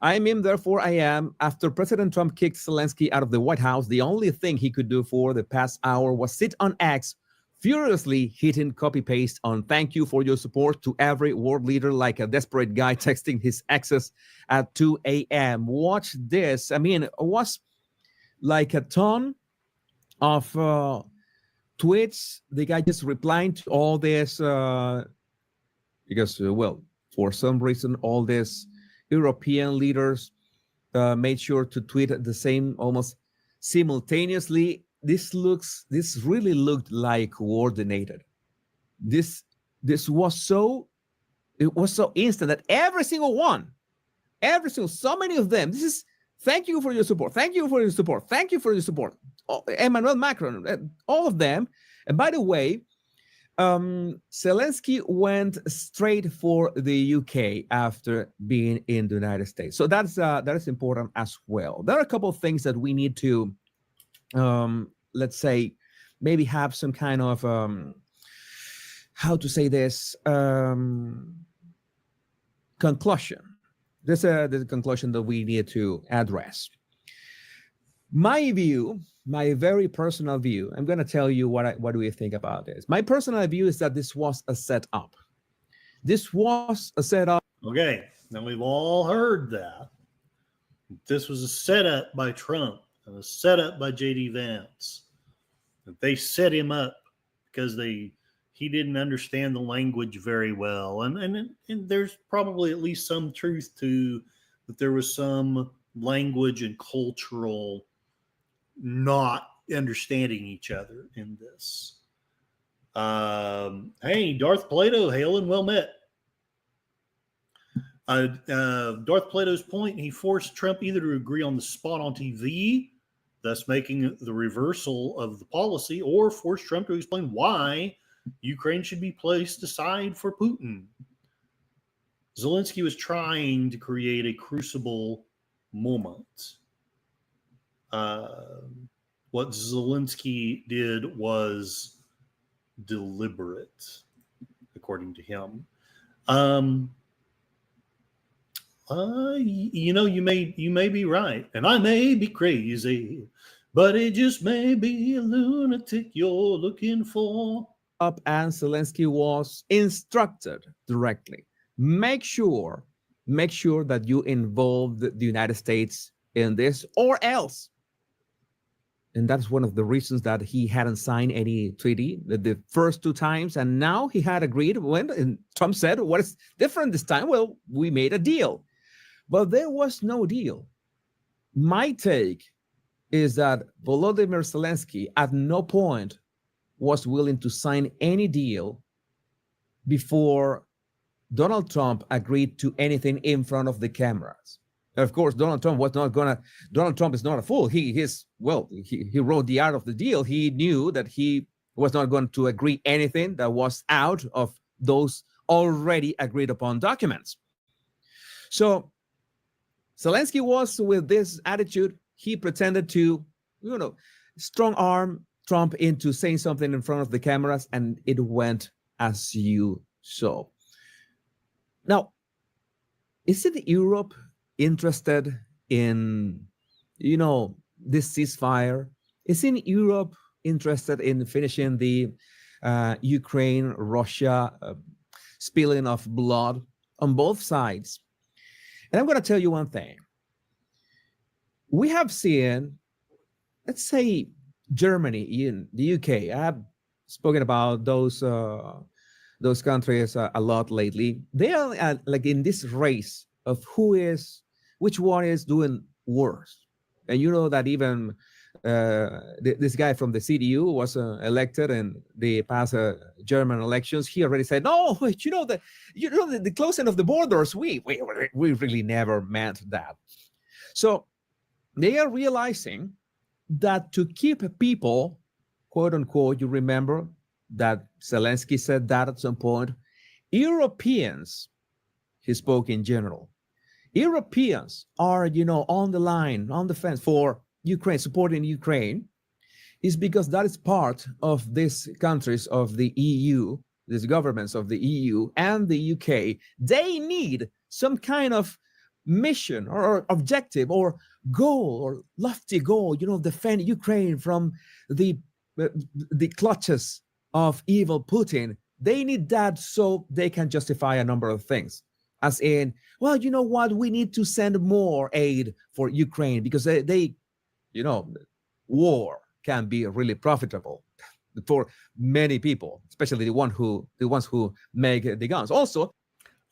Therefore I am. After President Trump kicked Zelenskyy out of the White House, the only thing he could do for the past hour was sit on X, furiously hitting copy-paste on "thank you for your support" to every world leader like a desperate guy texting his exes at 2 a.m. Watch this. It was like a ton of tweets. The guy just replying to all this because, for some reason, all these European leaders made sure to tweet at the same almost simultaneously. This really looked like coordinated. It was so instant that every single one, so many of them, this is "thank you for your support, thank you for your support, thank you for your support." Emmanuel Macron, all of them. And by the way, Zelenskyy went straight for the UK after being in the United States. So that is important as well. There are a couple of things that we need to, let's say, maybe have some kind of, how to say this, conclusion. There's a conclusion that we need to address. My view, my very personal view, I'm going to tell you what do we think about this. My personal view is that this was a setup. This was a setup. Okay, now we've all heard that. This was a setup by Trump and a setup by JD Vance. That they set him up because he didn't understand the language very well. And there's probably at least some truth to that there was some language and cultural not understanding each other in this. Hey, Darth Plato, hail and well met. Darth Plato's point, he forced Trump either to agree on the spot on TV, thus making the reversal of the policy, or forced Trump to explain why Ukraine should be placed aside for Putin. Zelenskyy was trying to create a crucible moment. What Zelenskyy did was deliberate, according to him. You may be right, and I may be crazy, but it just may be a lunatic you're looking for. And Zelenskyy was instructed directly. Make sure that you involve the United States in this, or else. And that's one of the reasons that he hadn't signed any treaty the first two times. And now he had agreed and Trump said, what is different this time? Well, we made a deal. But there was no deal. My take is that Volodymyr Zelenskyy at no point was willing to sign any deal before Donald Trump agreed to anything in front of the cameras. Of course, Donald Trump is not a fool. He wrote the art of the deal. He knew that he was not going to agree anything that was out of those already agreed upon documents. So Zelenskyy was with this attitude. He pretended to, strong arm Trump into saying something in front of the cameras, and it went as you saw. Now, isn't Europe interested in, this ceasefire? Isn't Europe interested in finishing the Ukraine-Russia spilling of blood on both sides? And I'm going to tell you one thing. We have seen, let's say, Germany, in the UK. I have spoken about those countries a lot lately. They are like in this race of which one is doing worse. And you know that even this guy from the CDU was elected and they passed German elections. He already said, no, wait, the closing of the borders, we really never meant that. So they are realizing that to keep people, quote unquote, you remember that Zelensky said that at some point, Europeans, he spoke in general, Europeans are, on the line, on the fence for Ukraine, supporting Ukraine, is because that is part of these countries of the EU, these governments of the EU and the UK. They need some kind of mission or objective or goal or lofty goal, defend Ukraine from the clutches of evil Putin. They need that so they can justify a number of things. As in, well, you know what? We need to send more aid for Ukraine because they war can be really profitable for many people, especially the ones who make the guns. Also,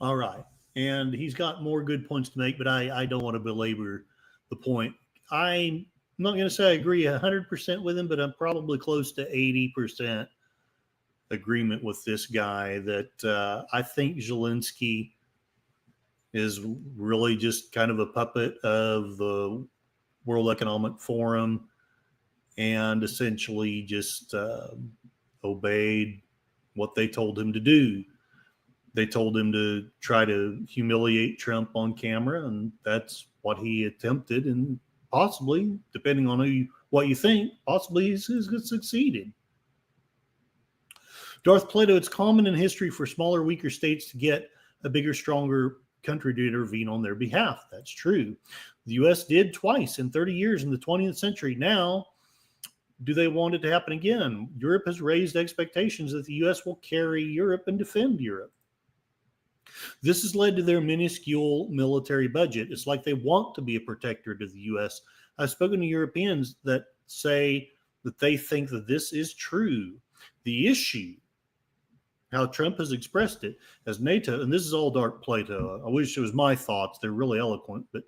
all right, and he's got more good points to make, but I don't want to belabor the point. I'm not going to say I agree 100% with him, but I'm probably close to 80% agreement with this guy that I think Zelenskyy is really just kind of a puppet of the World Economic Forum and essentially just obeyed what they told him to do. They told him to try to humiliate Trump on camera, and that's what he attempted, and possibly, depending on what you think, possibly he's succeeded. Darth Plato, it's common in history for smaller, weaker states to get a bigger, stronger country to intervene on their behalf. That's true. The U.S. did twice in 30 years in the 20th century. Now, do they want it to happen again? Europe has raised expectations that the U.S. will carry Europe and defend Europe. This has led to their minuscule military budget. It's like they want to be a protector to the U.S. I've spoken to Europeans that say that they think that this is true. The issue, how Trump has expressed it as NATO, and this is all Dark Plato. I wish it was my thoughts. They're really eloquent. But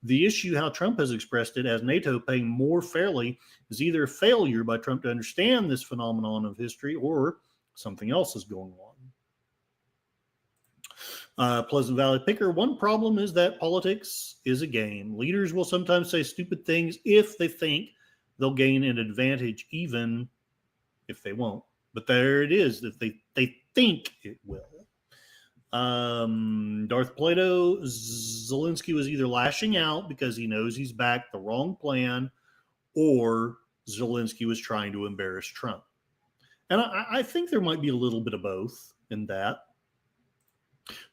the issue, how Trump has expressed it as NATO paying more fairly, is either a failure by Trump to understand this phenomenon of history or something else is going on. Pleasant Valley Picker, one problem is that politics is a game. Leaders will sometimes say stupid things if they think they'll gain an advantage, even if they won't. But there it is, if they think it will. Darth Plato, Zelenskyy was either lashing out because he knows he's backed the wrong plan, or Zelenskyy was trying to embarrass Trump. And I think there might be a little bit of both in that.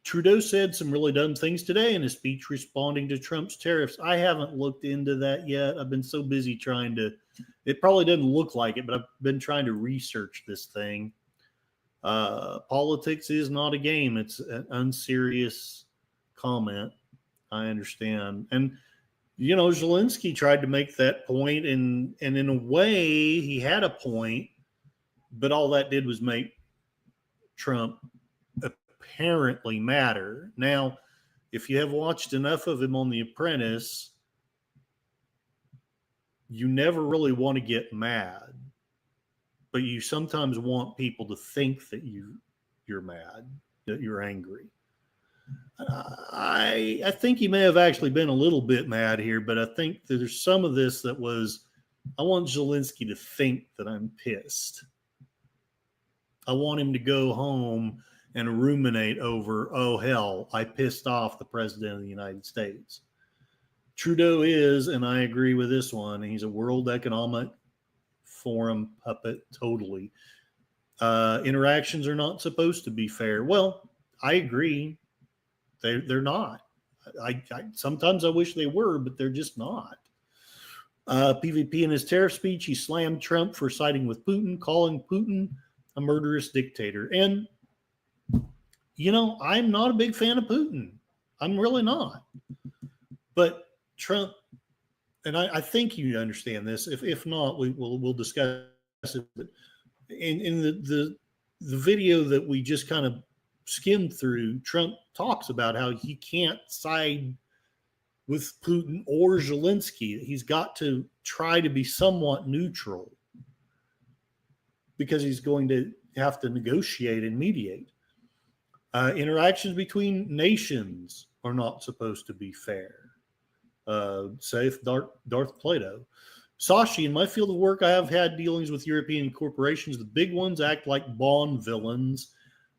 Trudeau said some really dumb things today in his speech responding to Trump's tariffs. I haven't looked into that yet. I've been so busy trying to, it probably doesn't look like it, but I've been trying to research this thing. Politics is not a game. It's an unserious comment. I understand. And, Zelenskyy tried to make that point, and in a way he had a point, but all that did was make Trump apparently matter. Now, if you have watched enough of him on The Apprentice, you never really want to get mad, but you sometimes want people to think that you're mad, that you're angry. I think he may have actually been a little bit mad here, but I think that there's some of this that was, I want Zelenskyy to think that I'm pissed. I want him to go home and ruminate over, oh, hell, I pissed off the president of the United States. Trudeau is, and I agree with this one, he's a World Economic Forum puppet, totally. Interactions are not supposed to be fair. Well, I agree. They're not. I sometimes I wish they were, but they're just not. PVP in his tariff speech, he slammed Trump for siding with Putin, calling Putin a murderous dictator. And, I'm not a big fan of Putin. I'm really not. But Trump, and I think you understand this. If not, we'll discuss it. But in the video that we just kind of skimmed through, Trump talks about how he can't side with Putin or Zelensky. He's got to try to be somewhat neutral because he's going to have to negotiate and mediate. Interactions between nations are not supposed to be fair. Saith Darth Plato. Sashi, in my field of work, I have had dealings with European corporations. The big ones act like Bond villains.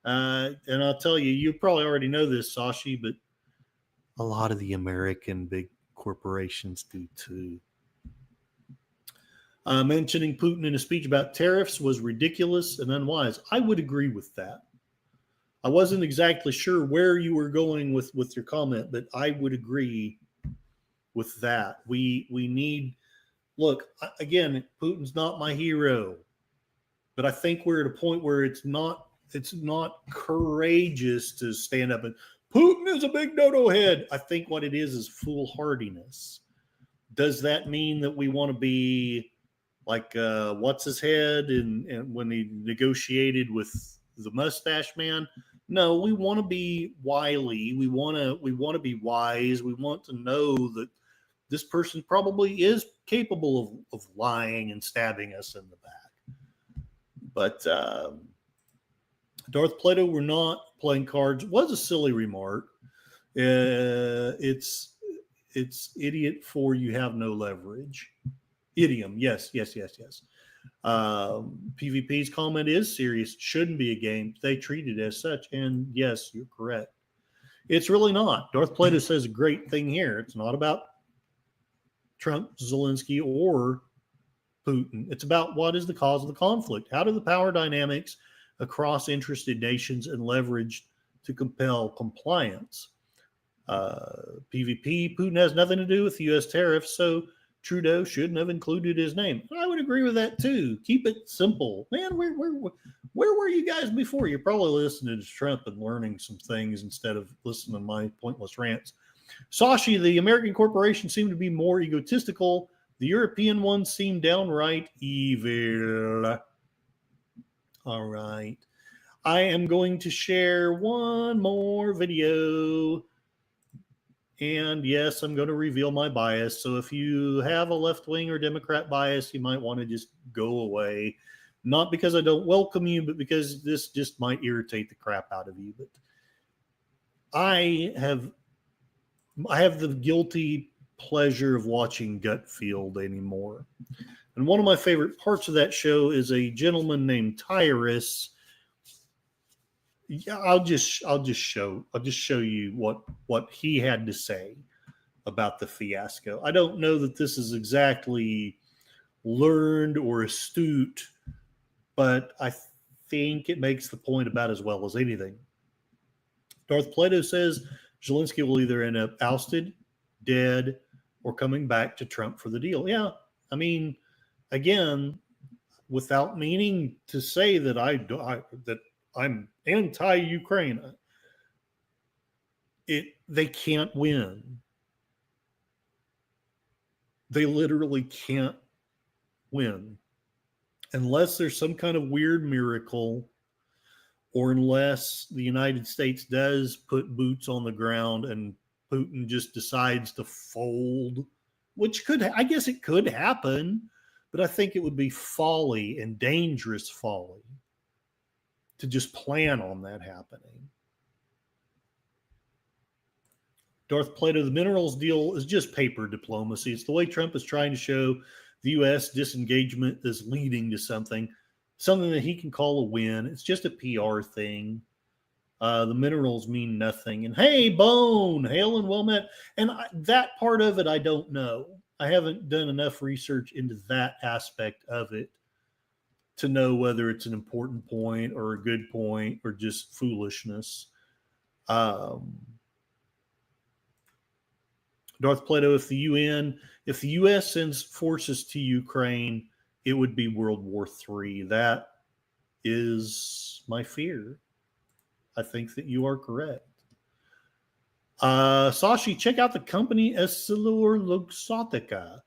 And I'll tell you, you probably already know this, Sashi, but a lot of the American big corporations do too. Mentioning Putin in a speech about tariffs was ridiculous and unwise. I would agree with that. I wasn't exactly sure where you were going with your comment, but I would agree with that. We need, look, again, Putin's not my hero, but I think we're at a point where it's not courageous to stand up and Putin is a big dodo head. I think what it is foolhardiness. Does that mean that we want to be like what's his head and when he negotiated with the mustache man? No, we want to be wily. We want to be wise. We want to know that this person probably is capable of lying and stabbing us in the back. But Darth Plato, we're not playing cards, was a silly remark. It's idiot for you have no leverage. Idiom, yes. PvP's comment is serious. Shouldn't be a game. They treat it as such. And yes, you're correct. It's really not. Darth Plato says a great thing here. It's not about Trump, Zelensky, or Putin. It's about what is the cause of the conflict. How do the power dynamics across interested nations and leverage to compel compliance? PvP, Putin has nothing to do with the U.S. tariffs, so Trudeau shouldn't have included his name. I would agree with that too. Keep it simple. Man, where were you guys before? You're probably listening to Trump and learning some things instead of listening to my pointless rants. Sashi, the American corporations seem to be more egotistical. The European ones seem downright evil. All right. I am going to share one more video. And yes, I'm going to reveal my bias. So if you have a left-wing or Democrat bias, you might want to just go away. Not because I don't welcome you, but because this just might irritate the crap out of you. But I have the guilty pleasure of watching Gutfield anymore. And one of my favorite parts of that show is a gentleman named Tyrus. Yeah, I'll just show you what he had to say about the fiasco. I don't know that this is exactly learned or astute, but I think it makes the point about as well as anything. Darth Plato says Zelensky will either end up ousted, dead, or coming back to Trump for the deal. Yeah, I mean, again, without meaning to say that I'm anti-Ukraine. They can't win. They literally can't win unless there's some kind of weird miracle or unless the United States does put boots on the ground and Putin just decides to fold, which I guess it could happen, but I think it would be folly and dangerous folly to just plan on that happening. Darth Plato, the minerals deal is just paper diplomacy. It's the way Trump is trying to show the U.S. disengagement is leading to something that he can call a win. It's just a PR thing. The minerals mean nothing. And hey, Bone, hail and well met. And that part of it, I don't know. I haven't done enough research into that aspect of it to know whether it's an important point or a good point or just foolishness. Darth Plato, if the U.S. sends forces to Ukraine, it would be World War III. That is my fear. I think that you are correct. Sashi, check out the company EssilorLuxottica.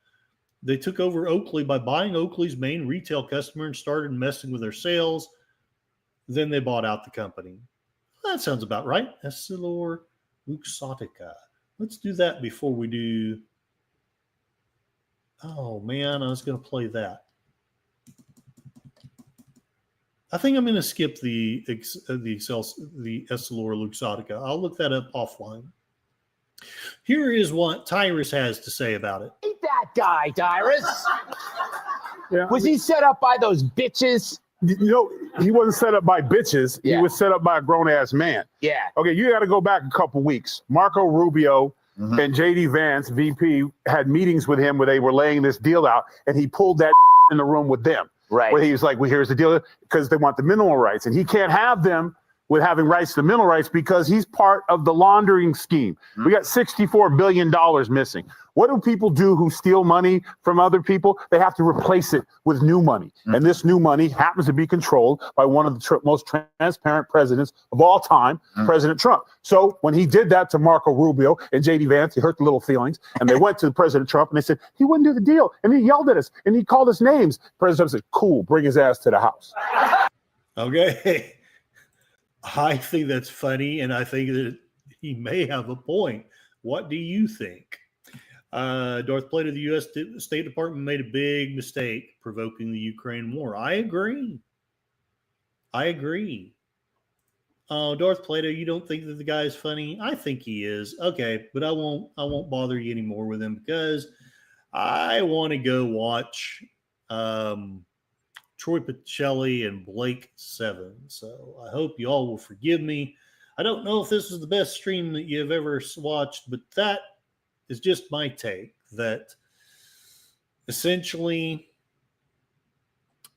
They took over Oakley by buying Oakley's main retail customer and started messing with their sales. Then they bought out the company. That sounds about right. EssilorLuxottica. Let's do that before we do. Oh man, I was going to play that. I think I'm going to skip the Essilor Luxottica. I'll look that up offline. Here is what Tyrus has to say about it. Ain't that guy, Tyrus? Yeah, Was he set up by those bitches? You know, he wasn't set up by bitches. Yeah. He was set up by a grown-ass man. Yeah. Okay, you got to go back a couple weeks. Marco Rubio and J.D. Vance, VP, had meetings with him where they were laying this deal out, and he pulled that in the room with them. Right. Where he was like, well, here's the deal, because they want the mineral rights. And he can't have them with having rights to mineral rights because he's part of the laundering scheme. We got $64 billion missing. What do people do who steal money from other people? They have to replace it with new money. And this new money happens to be controlled by one of the most transparent presidents of all time, President Trump. So when he did that to Marco Rubio and J.D. Vance, he hurt the little feelings. And they went to President Trump and they said, he wouldn't do the deal. And he yelled at us and he called us names. President Trump said, cool, bring his ass to the house. Okay. I think that's funny, and I think that he may have a point. What do you think? Darth Plato, the U.S. State Department made a big mistake provoking the Ukraine war. I agree. Darth Plato, you don't think that the guy is funny? I think he is. Okay, but I won't bother you anymore with him because I want to go watch Troy Pacelli and Blake 7. So I hope you all will forgive me. I don't know if this is the best stream that you've ever watched, but that is just my take, that essentially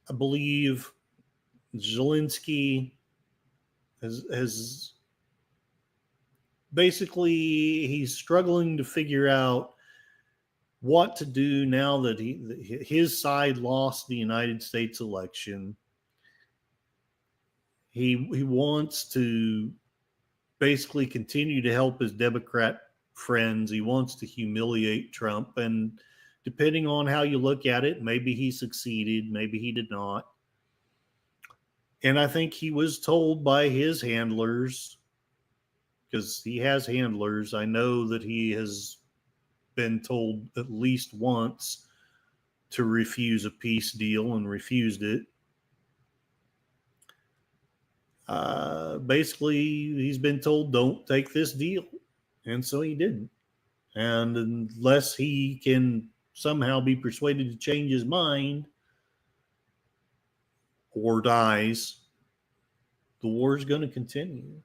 I believe Zelenskyy has basically, he's struggling to figure out what to do now that his side lost the United States election. He wants to basically continue to help his Democrat friends. He wants to humiliate Trump. And depending on how you look at it, maybe he succeeded, maybe he did not. And I think he was told by his handlers, because he has handlers. I know that he has been told at least once to refuse a peace deal and refused it. Basically, he's been told, don't take this deal. And so he didn't. And unless he can somehow be persuaded to change his mind or dies, the war is going to continue.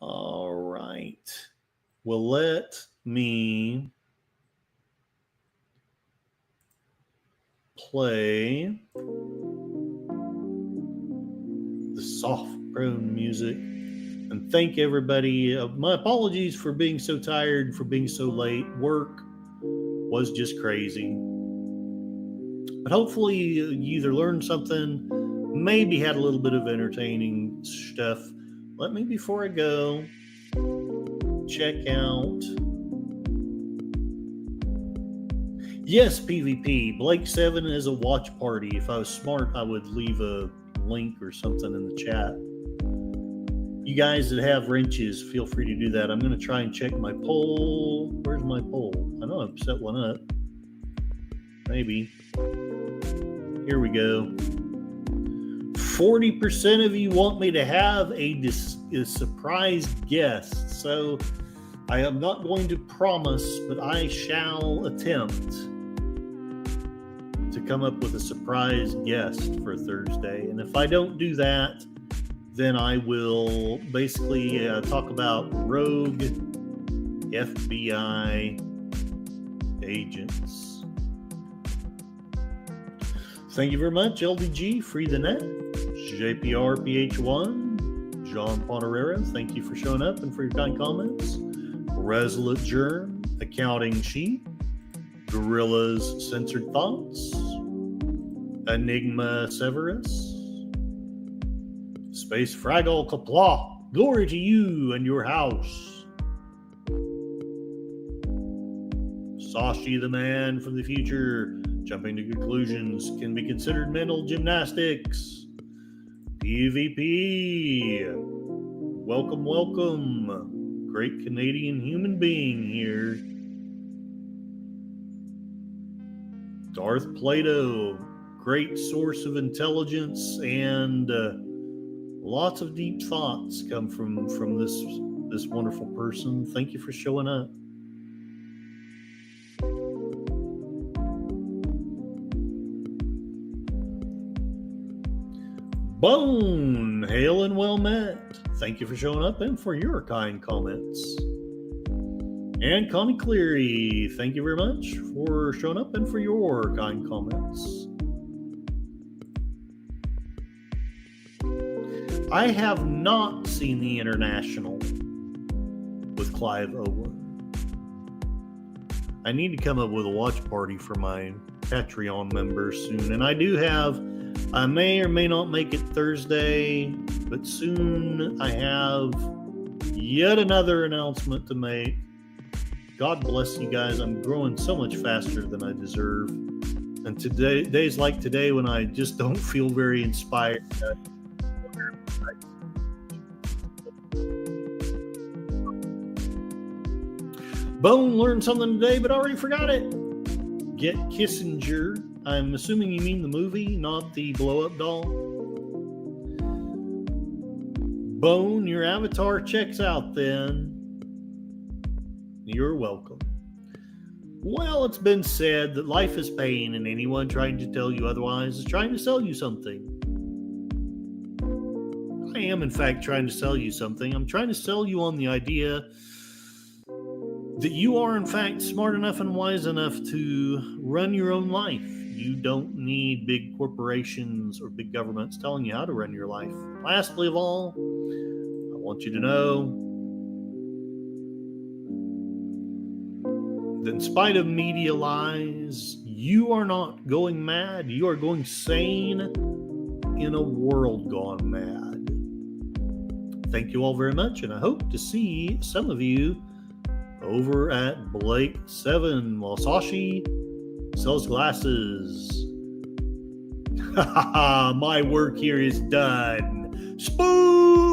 All right. Well, let me play the soft prone music and thank everybody. My apologies for being so tired, for being so late. Work was just crazy. But hopefully you either learned something, maybe had a little bit of entertaining stuff. Let me, before I go, check out. Yes, PvP. Blake 7 is a watch party. If I was smart, I would leave a link or something in the chat. You guys that have wrenches, feel free to do that. I'm going to try and check my poll. Where's my poll? I know I've set one up. Maybe. Here we go. 40% of you want me to have a surprise guest. So I am not going to promise, but I shall attempt to come up with a surprise guest for Thursday. And if I don't do that, then I will basically talk about rogue FBI agents. Thank you very much, LDG, Free the Net, JPRPH1, John Ponerero, thank you for showing up and for your kind comments. Resolute Germ, Accounting Sheep, Gorilla's Censored Thoughts, Enigma Severus, Space Fraggle Kapla, glory to you and your house. Sashi the man from the future, jumping to conclusions can be considered mental gymnastics. PvP, welcome, welcome. great Canadian human being here. Darth Plato, great source of intelligence, and lots of deep thoughts come from this wonderful person. Thank you for showing up. Bone, hail and well met. Thank you for showing up and for your kind comments. And Connie Cleary, thank you very much for showing up and for your kind comments. I have not seen The International with Clive Owen. I need to come up with a watch party for my Patreon members soon. And I may or may not make it Thursday, but soon I have yet another announcement to make. God bless you guys. I'm growing so much faster than I deserve. And days like today when I just don't feel very inspired. Bone learned something today, but already forgot it. Get Kissinger. I'm assuming you mean the movie, not the blow-up doll. Bone, your avatar checks out then. You're welcome. Well, it's been said that life is pain, and anyone trying to tell you otherwise is trying to sell you something. I am, in fact, trying to sell you something. I'm trying to sell you on the idea that you are, in fact, smart enough and wise enough to run your own life. You don't need big corporations or big governments telling you how to run your life. Lastly of all, I want you to know that in spite of media lies, you are not going mad. You are going sane in a world gone mad. Thank you all very much, and I hope to see some of you over at Blake 7 while Sashi sells glasses. My work here is done. Spoon!